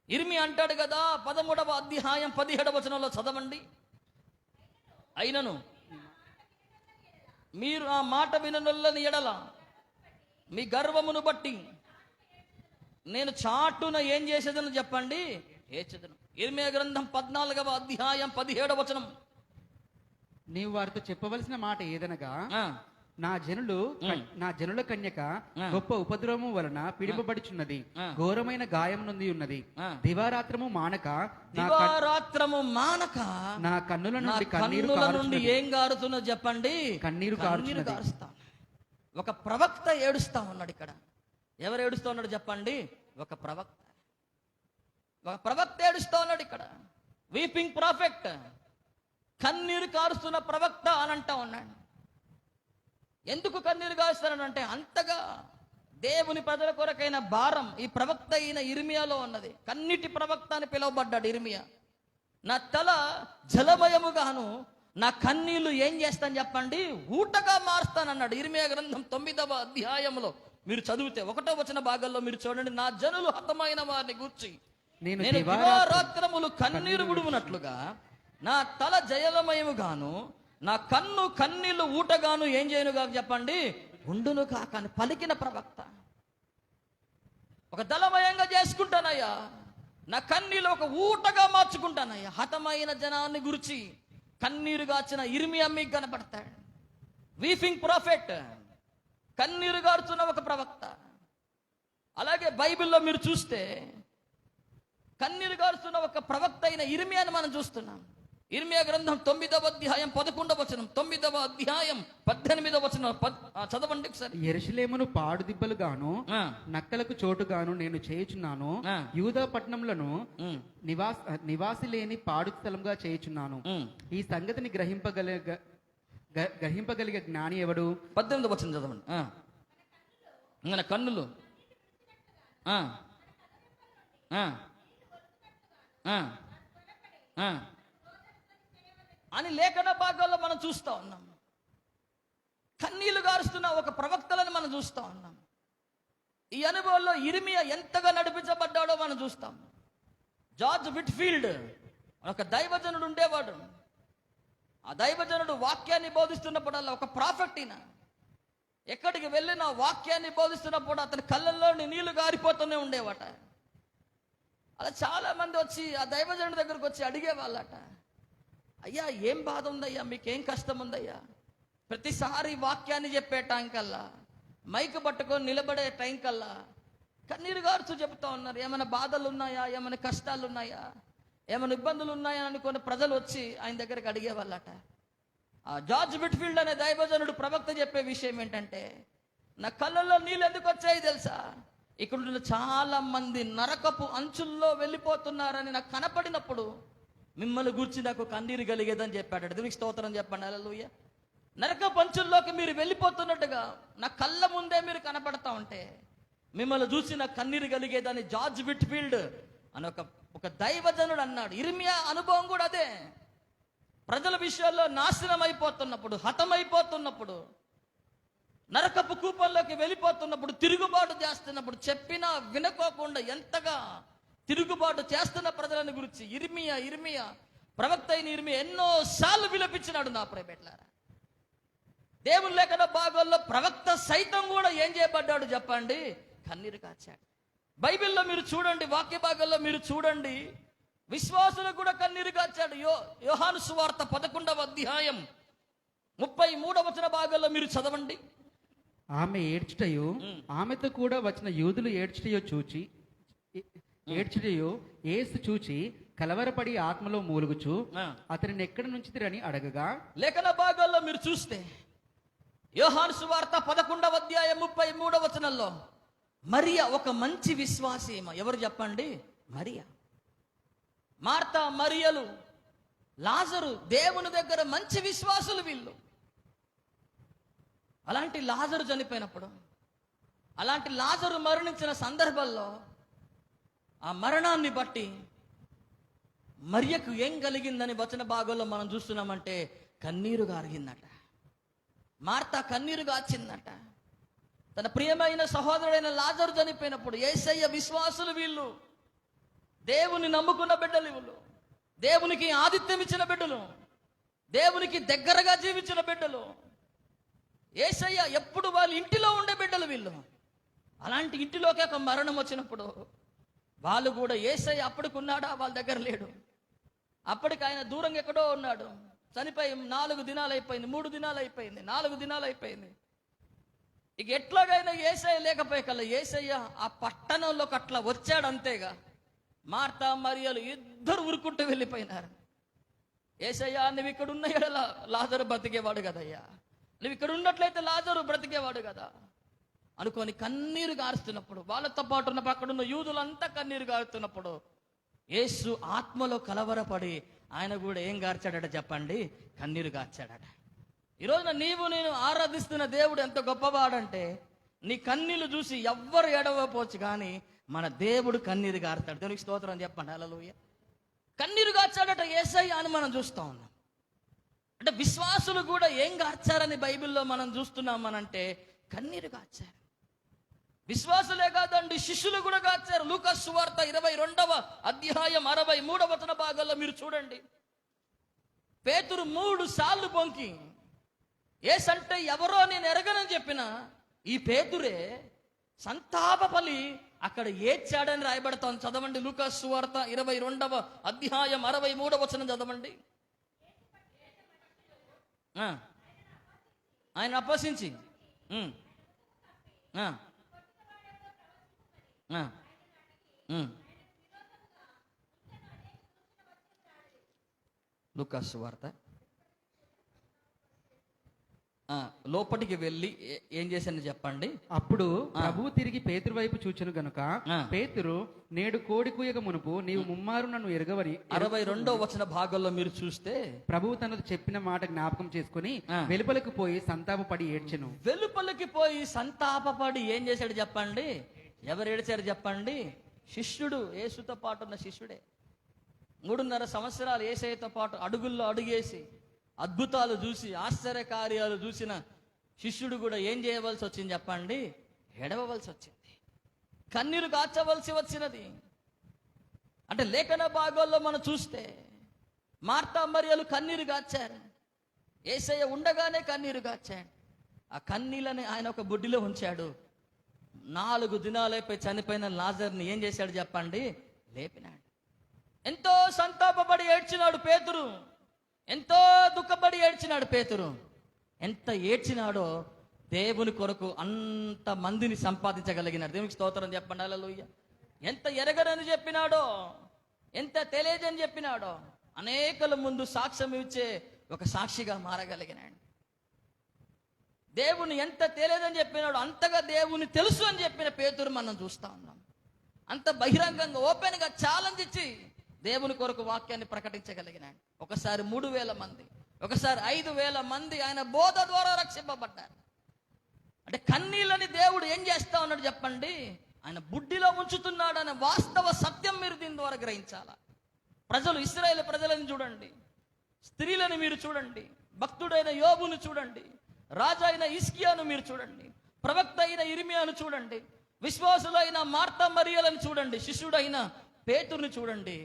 ఇర్మియా అంటాడు కదా, 13వ అధ్యాయం 17వ వచనంలో చదవండి. అయినను మీరు ఆ మాట విననొల్లని ఎడల మీ గర్వమును బట్టి నేను చాటున ఏం చేసేదని చెప్పండి? ఏచెదను. ఇర్మియా గ్రంథం 14వ అధ్యాయం 17వ వచనం, నీవు వారితో చెప్పవలసిన మాట ఏదనగా, నా జనుల కన్యక గొప్ప ఉపద్రవము వలన పిడిపబడుచున్నది, ఘోరమైన గాయం నొంది ఉన్నది. దివారాత్రము మానక నా కన్నుల నుండి ఏం గారుతున్నది చెప్పండి? కన్నీరు కారుస్తా. ఒక ప్రవక్త ఏడుస్తా ఉన్నాడు ఇక్కడ. ఎవరు ఏడుస్తా ఉన్నాడు చెప్పండి? ఒక ప్రవక్త ఏడుస్తా ఉన్నాడు ఇక్కడ. వీపింగ్ ప్రాఫెక్ట్, కన్నీరు కారుస్తున్న ప్రవక్త అని అంటా ఉన్నాడు. ఎందుకు కన్నీరు కారుస్తానంటే, అంతగా దేవుని ప్రజల కొరకైన భారం ఈ ప్రవక్త అయిన ఇర్మియాలో ఉన్నది. కన్నిటి ప్రవక్త అని పిలువబడ్డాడు ఇర్మియా. నా తల జలమయముగాను, నా కన్నీళ్లు ఏం చేస్తాను చెప్పండి, ఊటగా మారుస్తానన్నాడు. ఇర్మియా గ్రంథం 9వ అధ్యాయంలో మీరు చదివితే 1వ వచన భాగంలో మీరు చూడండి. నా జనులు హతమైన వారిని గూర్చి నేను దివారాత్రములు కన్నీరు విడుమునట్లుగా నా తల జలమయముగాను, నా కన్నీళ్లు ఊటగాను ఏం చేయనుగా చెప్పండి, ఉండును కాక అని పలికిన ప్రవక్త. ఒక దళమయంగా చేసుకుంటానయ్యా, నా కన్నీళ్ళు ఒక ఊటగా మార్చుకుంటానయ్యా. హతమైన జనాన్ని గురించి కన్నీరు గార్చిన ఇర్మియా మీకు కనపడతాడు. వీపింగ్ ప్రాఫెట్, కన్నీరు గారుతున్న ఒక ప్రవక్త. అలాగే బైబిల్లో మీరు చూస్తే కన్నీరు గారుతున్న ఒక ప్రవక్త అయిన ఇర్మియాని మనం చూస్తున్నాం. ఇర్మియా గ్రంథం 9వ అధ్యాయం 11వ వచనం, 9వ అధ్యాయం 18వ వచనం చదవండి ఒకసారి. యెరూషలేమును పాడుదిబ్బలుగాను నక్కలకు చోటుగాను నేను చేయుచున్నాను, యూదా పట్టణములను నివాసి లేని పాడు స్థలంగా చేయుచున్నాను. ఈ సంగతిని గ్రహింపగలిగే జ్ఞాని ఎవడు? 18వ వచనం చదవండి. మన కన్నులు అని లేఖన భాగాల్లో మనం చూస్తూ ఉన్నాం. కన్నీళ్లు గారుస్తున్న ఒక ప్రవక్తలను మనం చూస్తూ ఉన్నాం. ఈ అనుభవంలో ఇర్మియా ఎంతగా నడిపించబడ్డాడో మనం చూస్తాం. జార్జ్ విట్ఫీల్డ్ ఒక దైవజనుడు ఉండేవాడు. ఆ దైవజనుడు వాక్యాన్ని బోధిస్తున్నప్పుడల్లా ఒక ప్రాఫెట్ ఈయన. ఎక్కడికి వెళ్ళినా వాక్యాన్ని బోధిస్తున్నప్పుడు అతని కళ్ళల్లో నీళ్లు గారిపోతూనే ఉండేవాట. అలా చాలా మంది వచ్చి ఆ దైవజనుడి దగ్గరకు వచ్చి అడిగేవాళ్ళట, అయ్యా ఏం బాధ ఉందయ్యా, మీకేం కష్టం ఉందయ్యా? ప్రతిసారి వాక్యాన్ని చెప్పే టైం కల్లా, మైక్ పట్టుకొని నిలబడే టైం కల్లా కన్నీరు గారుతూ చెప్తా ఉన్నారు. ఏమైనా బాధలు ఉన్నాయా, ఏమైనా కష్టాలు ఉన్నాయా, ఏమైనా ఇబ్బందులు ఉన్నాయా అనుకుని ప్రజలు వచ్చి ఆయన దగ్గరికి అడిగేవాళ్ళట. ఆ జార్జ్ విట్ఫీల్డ్ అనే దైవజనుడు ప్రవక్త చెప్పే విషయం ఏంటంటే, నా కళ్ళల్లో నీళ్ళు ఎందుకు వచ్చాయి తెలుసా? ఇక్కడ చాలా మంది నరకపు అంచుల్లో వెళ్ళిపోతున్నారని నాకు కనపడినప్పుడు మిమ్మల్ని గురించి నాకు కన్నీరు కలిగేదని చెప్పాడు. దేవునికి స్తోత్రం చెప్పండి. హల్లెలూయా. నరక పంచుల్లోకి మీరు వెళ్ళిపోతున్నట్టుగా నా కళ్ళ ముందే మీరు కనపడతా ఉంటే మిమ్మల్ని చూసి నాకు కన్నీరు కలిగేదని జార్జ్ విట్ఫీల్డ్ అని ఒక దైవజనుడు అన్నాడు. ఇర్మియా అనుభవం కూడా అదే. ప్రజల విషయాల్లో నాశనం అయిపోతున్నప్పుడు, హతమైపోతున్నప్పుడు, నరకపు కూపంలోకి వెళ్ళిపోతున్నప్పుడు, తిరుగుబాటు చేస్తున్నప్పుడు, చెప్పినా వినుకోకుండా ఎంతగా తిరుగుబాటు చేస్తున్న ప్రజలను గురించి ఇర్మియా ప్రవక్త అయిన ఇర్మియా ఎన్నోసార్లు విలపించినాడు. నా ప్రియబిడ్డలారా, దేవుని లేఖన భాగాల్లో ప్రవక్త సైతం కూడా ఏం చేయబడ్డాడు చెప్పండి, కన్నీరు కార్చాడు. బైబిల్లో మీరు చూడండి, వాక్య భాగాల్లో మీరు చూడండి, విశ్వాసులకు కూడా కన్నీరు కార్చాడు. యోహాను సువార్త 11వ అధ్యాయం 33వ వచన భాగాల్లో మీరు చదవండి. ఆమె ఏడ్చుటయు ఆమెతో కూడా వచ్చిన యూదులు ఏడ్చుటయో యేసు చూచి కలవరపడి ఆత్మలో మూలుగుచు అతనిని ఎక్కడి నుంచి తిరని అడగగా, లేఖన భాగాల్లో మీరు చూస్తే యోహాను సువార్త 11వ అధ్యాయం 33వ వచనంలో మరియా ఒక మంచి విశ్వాసి. ఎవరు చెప్పండి? మరియా. మార్తా, మరియలు, లాజరు దేవుని దగ్గర మంచి విశ్వాసులు వీళ్ళు. అలాంటి లాజరు చనిపోయినప్పుడు, అలాంటి లాజరు మరణించిన సందర్భంలో ఆ మరణాన్ని బట్టి మరియకు ఏం కలిగిందని వచన భాగంలో మనం చూస్తున్నామంటే కన్నీరు గారిగిందట. మార్తా కన్నీరు గార్చిందట. తన ప్రియమైన సహోదరుడైన లాజరు చనిపోయినప్పుడు యేసయ్య విశ్వాసులు వీళ్ళు, దేవుని నమ్ముకున్న బిడ్డలు వీళ్ళు, దేవునికి ఆతిథ్యం ఇచ్చిన బిడ్డలు, దేవునికి దగ్గరగా జీవించిన బిడ్డలు, యేసయ్య ఎప్పుడు వాళ్ళ ఇంటిలో ఉండే బిడ్డలు వీళ్ళు. అలాంటి ఇంటిలోకి ఒక మరణం వచ్చినప్పుడు వాళ్ళు కూడా యేసయ్య అప్పటికున్నాడా? వాళ్ళ దగ్గర లేడు. అప్పటికి ఆయన దూరంగా ఎక్కడో ఉన్నాడు. చనిపోయి 4 దినాలు అయిపోయింది, 3 దినాలు అయిపోయింది, 4 దినాలు అయిపోయింది. ఇక ఎట్లాగైనా యేసయ్య లేకపోయే కల్లా యేసయ్య ఆ పట్టణంలోకి అట్లా వచ్చాడు అంతేగా. మార్తా, మరియలు ఇద్దరు ఉరుకుంటూ వెళ్ళిపోయినారు. యేసయ్య నువ్వు ఇక్కడ ఉన్న ఎడల లాజరు బ్రతికేవాడు కదయ్యా, నువ్వు ఇక్కడ ఉన్నట్లయితే లాజరు బ్రతికేవాడు కదా అనుకొని కన్నీరు గారుస్తున్నప్పుడు, వాళ్ళతో పాటు ఉన్న అక్కడున్న యూదులంతా కన్నీరు గారుతున్నప్పుడు యేసు ఆత్మలో కలవరపడి ఆయన కూడా ఏం గార్చాడట చెప్పండి? కన్నీరు గార్చాడట. ఈరోజున నీవు నేను ఆరాధిస్తున్న దేవుడు ఎంత గొప్పవాడంటే నీ కన్నీళ్లు చూసి ఎవ్వరు ఏడవపోవచ్చు, కానీ మన దేవుడు కన్నీరు గారుతాడు. దేవునికి స్తోత్రం చెప్పండి. హల్లెలూయా. కన్నీరు గార్చాడట యేసయ్య అని మనం చూస్తా ఉన్నాం. అంటే విశ్వాసులు కూడా ఏం గార్చారని బైబిల్లో మనం చూస్తున్నామనంటే కన్నీరు గార్చారు. విశ్వాసులే కాదండి, శిష్యులు కూడా గార్చారు. లూకా సువార్త 22వ అధ్యాయం 63వ వచన భాగాల్లో మీరు చూడండి. పేతురు 3 సార్లు పొంకి ఏసంటే ఎవరో నేను ఎరగనని చెప్పిన ఈ పేతురే సంతాపపలి అక్కడ ఏడ్చాడని రాయబడతాం. చదవండి లూకా సువార్త 22వ అధ్యాయం 63వ వచనం చదవండి. ఆయన అపహసించి లూకా సువార్త లోపటికి వెళ్ళి ఏం చేశాను చెప్పండి. అప్పుడు ప్రభువు తిరిగి పేతురు వైపు చూచెను గనుక పేతురు, నేడు కోడి కూయక మునుపు నీవు ముమ్మారు నన్ను ఎరగవని 62వ వచన భాగంలో మీరు చూస్తే ప్రభువు తనకు చెప్పిన మాట జ్ఞాపకం చేసుకుని వెలుపలకు పోయి సంతాపపడి ఏడ్చెను. వెలుపలికి పోయి సంతాపపడి ఏం చేశాడు చెప్పండి? ఎవరు ఏడ్చారు చెప్పండి? శిష్యుడు, యేసుతో పాటు ఉన్న శిష్యుడే. 3.5 సంవత్సరాలు యేసయ్యతో పాటు అడుగుల్లో అడుగేసి అద్భుతాలు చూసి ఆశ్చర్య కార్యాలు చూసిన శిష్యుడు కూడా ఏం చేయవలసి వచ్చింది చెప్పండి? ఏడవవలసి వచ్చింది, కన్నీరు కాచవలసి వచ్చినది. అంటే లేఖన భాగాల్లో మనం చూస్తే మార్తా మరియలు కన్నీరు గార్చారు. యేసయ్య ఉండగానే కన్నీరు గార్చాడు. ఆ కన్నీళ్ళని ఆయన ఒక బుడ్డిలో ఉంచాడు. 4 దినాలైపోయి చనిపోయిన లాజర్ని ఏం చేశాడు చెప్పండి? లేపినాడు. ఎంతో సంతాపపడి ఏడ్చినాడు పేతురు, ఎంతో దుఃఖపడి ఏడ్చినాడు పేతురు. ఎంత ఏడ్చినాడో దేవుని కొరకు అంత మందిని సంపాదించగలిగినాడు. దేవునికి స్తోత్రం చెప్పండి. హల్లెలూయా. ఎంత ఎరగరని చెప్పినాడో, ఎంత తెలియజని చెప్పినాడో, అనేకల ముందు సాక్ష్యం ఇచ్చే ఒక సాక్షిగా మారగలిగినాడు. దేవుని ఎంత తెలియదని చెప్పినాడో అంతగా దేవుని తెలుసు అని చెప్పిన పేతురు మనం చూస్తా ఉన్నాం. అంత బహిరంగంగా ఓపెన్గా ఛాలెంజ్ ఇచ్చి దేవుని కొరకు వాక్యాన్ని ప్రకటించగలిగినాడు. ఒకసారి 3,000 మంది, ఒకసారి 5,000 మంది ఆయన బోధ ద్వారా రక్షింపబడ్డారు. అంటే కన్నీళ్ళని దేవుడు ఏం చేస్తా ఉన్నాడు చెప్పండి? ఆయన బుడ్డిలో ఉంచుతున్నాడు అనే వాస్తవ సత్యం మీరు దీని ద్వారా గ్రహించాలా. ప్రజలు, ఇశ్రాయేలు ప్రజలను చూడండి, స్త్రీలను మీరు చూడండి, భక్తుడైన యోబును చూడండి, రాజు అయిన హిజ్కియాను మీరు చూడండి, ప్రవక్త అయిన ఇర్మియాను చూడండి, విశ్వాసులైన మార్తా మరియలను చూడండి, శిష్యుడైన పేతురుని చూడండి,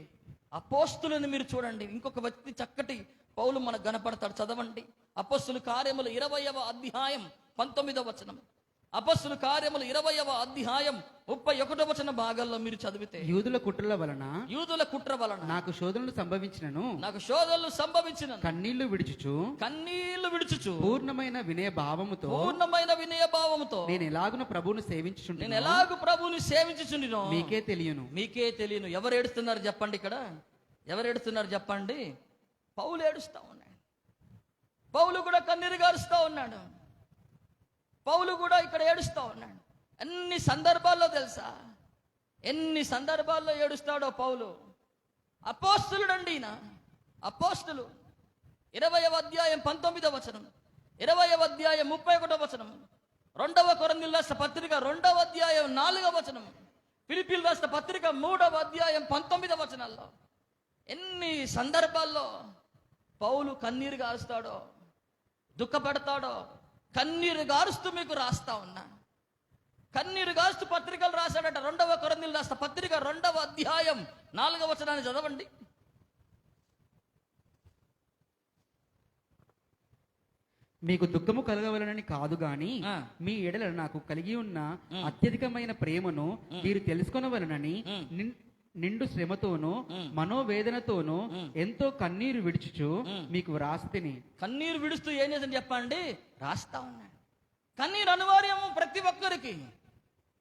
అపోస్తులను మీరు చూడండి. ఇంకొక వ్యక్తి చక్కటి పౌలు మనకు కనపడతాడు. చదవండి అపోస్తుల కార్యములు 20వ అధ్యాయం 19వ వచనం. అపోస్తుల కార్యములు 20వ అధ్యాయం 31వ వచన భాగాల్లో మీరు చదివితే, యూదుల కుట్ర వలన నాకు శోధనలు సంభవించిన కన్నీళ్లు విడుచుచు పూర్ణమైన వినయ భావముతో నేను ఎలాగున ప్రభువును సేవించుచుండినో మీకే తెలియను. ఎవరు ఏడుస్తున్నారు చెప్పండి? ఇక్కడ ఎవరు ఏడుస్తున్నారు చెప్పండి? పౌలు ఏడుస్తా ఉన్నాడు. పౌలు కూడా కన్నీరు గారుస్తా ఉన్నాడు. పౌలు కూడా ఇక్కడ ఏడుస్తా ఉన్నాడు. ఎన్ని సందర్భాల్లో తెలుసా? ఎన్ని సందర్భాల్లో ఏడుస్తాడో పౌలు. అపోస్తులుడండి ఈయన. అపోస్తులు 20వ అధ్యాయం 19వ వచనం, 20వ అధ్యాయం 31వ వచనం, 2వ కొరింథీయులకు రాసిన పత్రిక 2వ అధ్యాయం 4వ వచనం, ఫిలిప్పీయులకు రాసిన పత్రిక 3వ అధ్యాయం 19వ వచనాల్లో ఎన్ని సందర్భాల్లో పౌలు కన్నీరు గారుస్తాడో, దుఃఖపడతాడో. కన్నీరు గారుస్తూ మీకు రాస్తా ఉన్నా. కన్నీరు గారుస్తూ పత్రికలు రాశాడట. 2వ కొరింథీయులకు రాసిన పత్రిక 2వ అధ్యాయం 4వ వచనాన్ని చదవండి. మీకు దుఃఖము కలగవలనని కాదు గాని మీ ఎడల నాకు కలిగి ఉన్న అత్యధికమైన ప్రేమను మీరు తెలుసుకొనవలనని నిండు శ్రమతోనూ మనోవేదనతోనూ ఎంతో కన్నీరు విడుచుచు మీకు వ్రాస్తిని. కన్నీరు విడుస్తూ ఏం చేసింది చెప్పండి? రాస్తా ఉన్నాడు. కన్నీరు అనివార్యము ప్రతి ఒక్కరికి.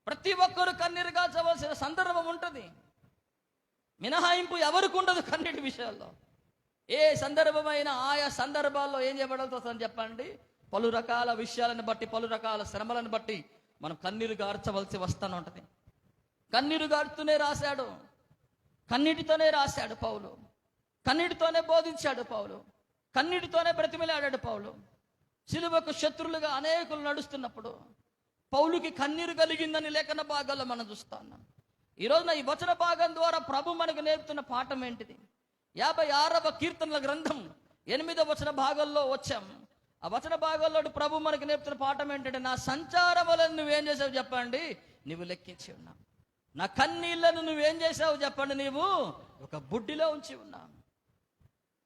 ప్రతి ఒక్కరు కన్నీరు కాచవలసిన సందర్భం ఉంటుంది. మినహాయింపు ఎవరికి ఉండదు కన్నీటి విషయాల్లో. ఏ సందర్భమైనా ఆయా సందర్భాల్లో ఏం చేయబడాల్సి వస్తుందని చెప్పండి? పలు రకాల విషయాలను బట్టి, పలు రకాల శ్రమలను బట్టి మనం కన్నీరు గార్చవలసి వస్తాను ఉంటుంది. కన్నీరు గారుతూనే రాశాడు, కన్నీటితోనే రాశాడు పౌలు, కన్నీటితోనే బోధించాడు పౌలు, కన్నీటితోనే బ్రతిమిలాడాడు పౌలు. సిలువకు శత్రులుగా అనేకులు నడుస్తున్నప్పుడు పౌలుకి కన్నీరు కలిగిందని లేఖన భాగాల్లో మనం చూస్తా ఉన్నాం. ఈరోజున ఈ వచన భాగం ద్వారా ప్రభు మనకు నేర్పుతున్న పాఠం ఏంటిది? 56వ కీర్తనల గ్రంథం 8వ వచన భాగంలో వచ్చాం. ఆ వచన భాగంలో ప్రభు మనకు నేర్పుతున్న పాఠం ఏంటంటే, నా సంచారములను నువ్వేం చేసావు చెప్పండి, నువ్వు లెక్కించి ఉన్నావు. నా కన్నీళ్లను నువ్వేం చేసావు చెప్పండి, నీవు ఒక బుడ్డిలో ఉంచి ఉన్నావు.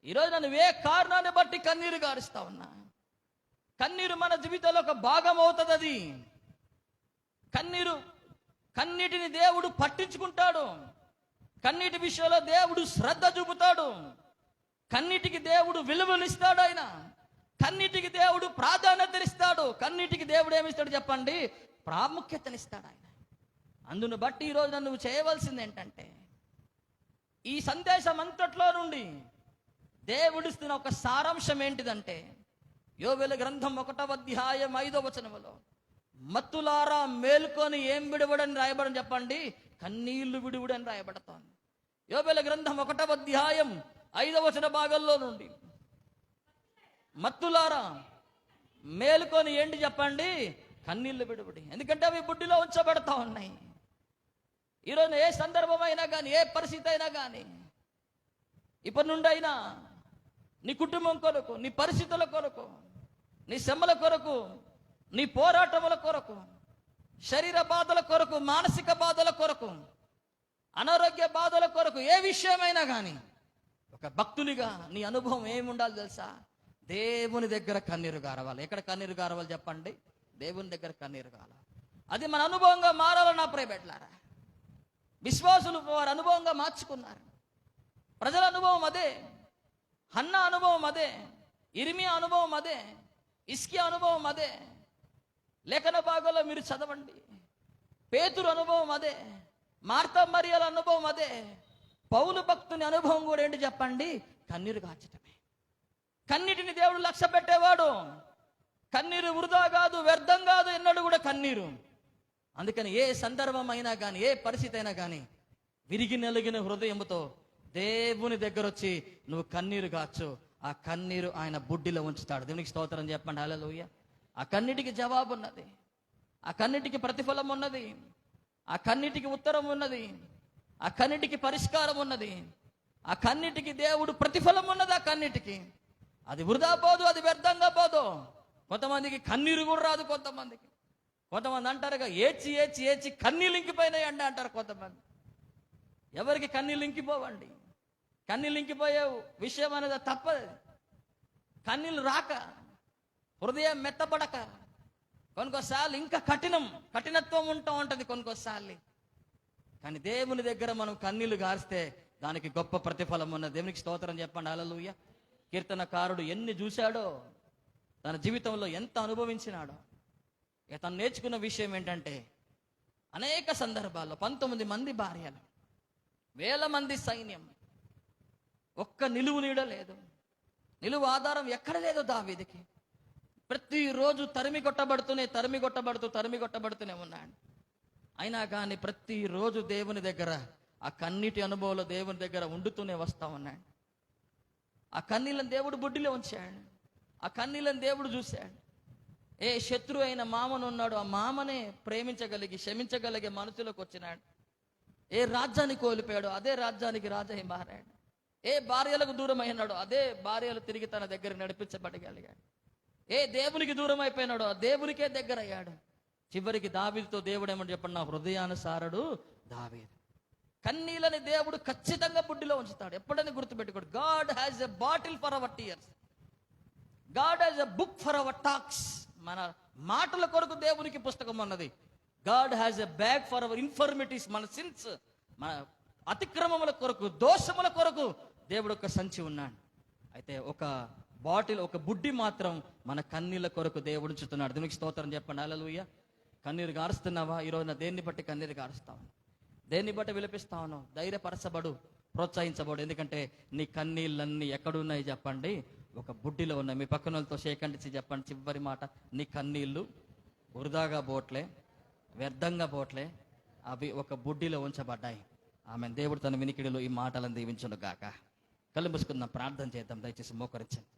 ఈరోజు నువ్వే కారణాన్ని బట్టి కన్నీరు గారుస్తా ఉన్నా. కన్నీరు మన జీవితంలో ఒక భాగం అవుతుంది. అది కన్నీటిని దేవుడు పట్టించుకుంటాడు. కన్నీటి విషయంలో దేవుడు శ్రద్ధ చూపుతాడు. కన్నీటికి దేవుడు విలువనిస్తాడు. ఆయన కన్నీటికి దేవుడు ప్రాధాన్యతనిస్తాడు. కన్నీటికి దేవుడు ఏమిస్తాడు చెప్పండి, ప్రాముఖ్యతనిస్తాడు ఆయన. అందును బట్టి ఈరోజు నువ్వు చేయవలసింది ఏంటంటే, ఈ సందేశం అంతట్లో నుండి దేవుడిస్తున్న ఒక సారాంశం ఏంటిదంటే, యోవేలు గ్రంథం 1వ అధ్యాయం 5వ వచనములో, మత్తులారా మేల్కొని ఏం విడువడని రాయబడని చెప్పండి, కన్నీళ్లు విడువుడని రాయబడతాను. యోవేలు గ్రంథం 1వ అధ్యాయం 5వ వచన భాగంలో నుండి, మత్తులారా మేలుకొని ఏంటి చెప్పండి, కన్నీళ్లు విడువుడి. ఎందుకంటే అవి బుడ్డిలో ఉంచబడతా ఉన్నాయి. ఈరోజు ఏ సందర్భమైనా కానీ, ఏ పరిస్థితి అయినా కానీ, ఇప్పటి నుండి అయినా నీ కుటుంబం కొరకు, నీ పరిస్థితుల కొరకు, నీ శ్రమల కొరకు, నీ పోరాటముల కొరకు, శరీర బాధల కొరకు, మానసిక బాధల కొరకు, అనారోగ్య బాధల కొరకు, ఏ విషయమైనా కానీ ఒక భక్తునిగా నీ అనుభవం ఏముండాలి తెలుసా? దేవుని దగ్గర కన్నీరు గారవాలి. ఎక్కడ కన్నీరు గారవాలి చెప్పండి? దేవుని దగ్గర కన్నీరు గారాలి. అది మన అనుభవంగా మారాలని నా ప్రియబిడ్డలారా. విశ్వాసులు వారి అనుభవంగా మార్చుకున్నారు. ప్రజల అనుభవం అదే, హన్నా అనుభవం అదే, ఇర్మియా అనుభవం అదే, ఇస్కియా అనుభవం అదే. లేఖన భాగంలో మీరు చదవండి. పేతురు అనుభవం అదే, మార్తా మరియల అనుభవం అదే. పౌలు భక్తుని అనుభవం కూడా ఏంటి చెప్పండి? కన్నీరు గార్చటమే. కన్నీటిని దేవుడు లక్ష్య పెట్టేవాడు. కన్నీరు వృధా కాదు, వ్యర్థం కాదు, ఎన్నడూ కూడా కన్నీరు. అందుకని ఏ సందర్భం అయినా కానీ, ఏ పరిస్థితి అయినా కానీ, విరిగి నలిగిన హృదయంతో దేవుని దగ్గర వచ్చి నువ్వు కన్నీరు గార్చు. ఆ కన్నీరు ఆయన బుడ్డిలో ఉంచుతాడు. దేవునికి స్తోత్రం చెప్పండి. హల్లెలూయా. ఆ కన్నీటికి జవాబు ఉన్నది. ఆ కన్నీటికి ప్రతిఫలం ఉన్నది. ఆ కన్నీటికి ఉత్తరం ఉన్నది. ఆ కన్నీటికి పరిష్కారం ఉన్నది. ఆ కన్నీటికి దేవుడు ప్రతిఫలం ఉన్నది. ఆ కన్నీటికి అది వృధా పోదు, అది వ్యర్థంగా పోదు. కొంతమందికి కన్నీరు కూడా రాదు. కొంతమంది అంటారుగా, ఏడ్చి ఏడ్చి ఏడ్చి కన్నీళ్ళు ఇంకిపోయినాయి అండి అంటారు కొంతమంది. ఎవరికి కన్నీళ్ళు ఇంకిపోవండి. కన్నీళ్ళు ఇంకిపోయే విషయం అనేది తప్పదు. కన్నీళ్ళు రాక, హృదయం మెత్తబడక, కొన్నిసార్లు ఇంకా కఠినత్వం ఉంటా ఉంటుంది కొన్నిసార్లు. కానీ దేవుని దగ్గర మనం కన్నీళ్లు గారిస్తే దానికి గొప్ప ప్రతిఫలం ఉన్నది. దేవునికి స్తోత్రం చెప్పండి. హల్లెలూయా. కీర్తనకారుడు ఎన్ని చూశాడో, తన జీవితంలో ఎంత అనుభవించినాడో. ఇక తను నేర్చుకున్న విషయం ఏంటంటే, అనేక సందర్భాల్లో 19 మంది భార్యలు, వేల మంది సైన్యం, ఒక్క నిలువు నీడ లేదు, నిలువు ఆధారం ఎక్కడ లేదు దావీదుకి. ప్రతిరోజు తరిమి కొట్టబడుతూనే ఉన్నాడు. అయినా కానీ ప్రతిరోజు దేవుని దగ్గర ఆ కన్నీటి అనుభవంలో దేవుని దగ్గర ఉండుతూనే వస్తా ఉన్నాడు. ఆ కన్నీళ్ళని దేవుడు బుడ్డిలో ఉంచాడు. ఆ కన్నీళ్ళని దేవుడు చూశాడు. ఏ శత్రువు అయిన మామను ఉన్నాడు, ఆ మామనే ప్రేమించగలిగి క్షమించగలిగే మనసులోకి వచ్చినాడు. ఏ రాజ్యాన్ని కోల్పోయాడు, అదే రాజ్యానికి రాజై మారాడు. ఏ భార్యలకు దూరం అయినాడో, అదే భార్యలు తిరిగి తన దగ్గర నడిపించబడగలిగాడు. ఏ దేవునికి దూరం అయిపోయినాడో, ఆ దేవునికే దగ్గర అయ్యాడు. చివరికి దావీదుతో దేవుడు ఏమని చెప్పండి, నా హృదయానుసారుడు దావీదు. కన్నీళ్ళని దేవుడు ఖచ్చితంగా బుడ్డిలో ఉంచుతాడు. ఎప్పుడైనా గుర్తుపెట్టుకోడు. God has a bottle for our tears, God has a book for our talks. మన మాటల కొరకు దేవునికి పుస్తకం ఉన్నది. God has a bag for our infirmities, మన సిన్స్, మన అతిక్రమముల కొరకు, దోషముల కొరకు దేవుడు ఒక సంచి ఉన్నాడు. అయితే ఒక బాటిల్, ఒక బుడ్డి మాత్రం మన కన్నీళ్ళ కొరకు దేవుడు ఉంచుతున్నాడు. దేవునికి స్తోత్రం చెప్పండి. హల్లెలూయా. కన్నీరు గారుస్తున్నావా? ఈరోజు దేన్ని బట్టి కన్నీరు గారుస్తావు? దేన్ని బట్టి విలపిస్తావును? ధైర్యపరచబడు, ప్రోత్సహించబడు. ఎందుకంటే నీ కన్నీళ్ళన్నీ ఎక్కడున్నాయి చెప్పండి? ఒక బుడ్డిలో ఉన్నాయి. మీ పక్కన వాళ్ళతో షేకండిచి చెప్పండి చివరి మాట, నీ కన్నీళ్ళు వృధాగా పోట్లే, వ్యర్థంగా పోట్లే, అవి ఒక బుడ్డిలో ఉంచబడ్డాయి. ఆమె దేవుడు తన వినికిడిలో ఈ మాటలను దీవించును గాక. కళ్ళు మూసుకుందాం, ప్రార్థన చేద్దాం. దయచేసి మోకరించండి.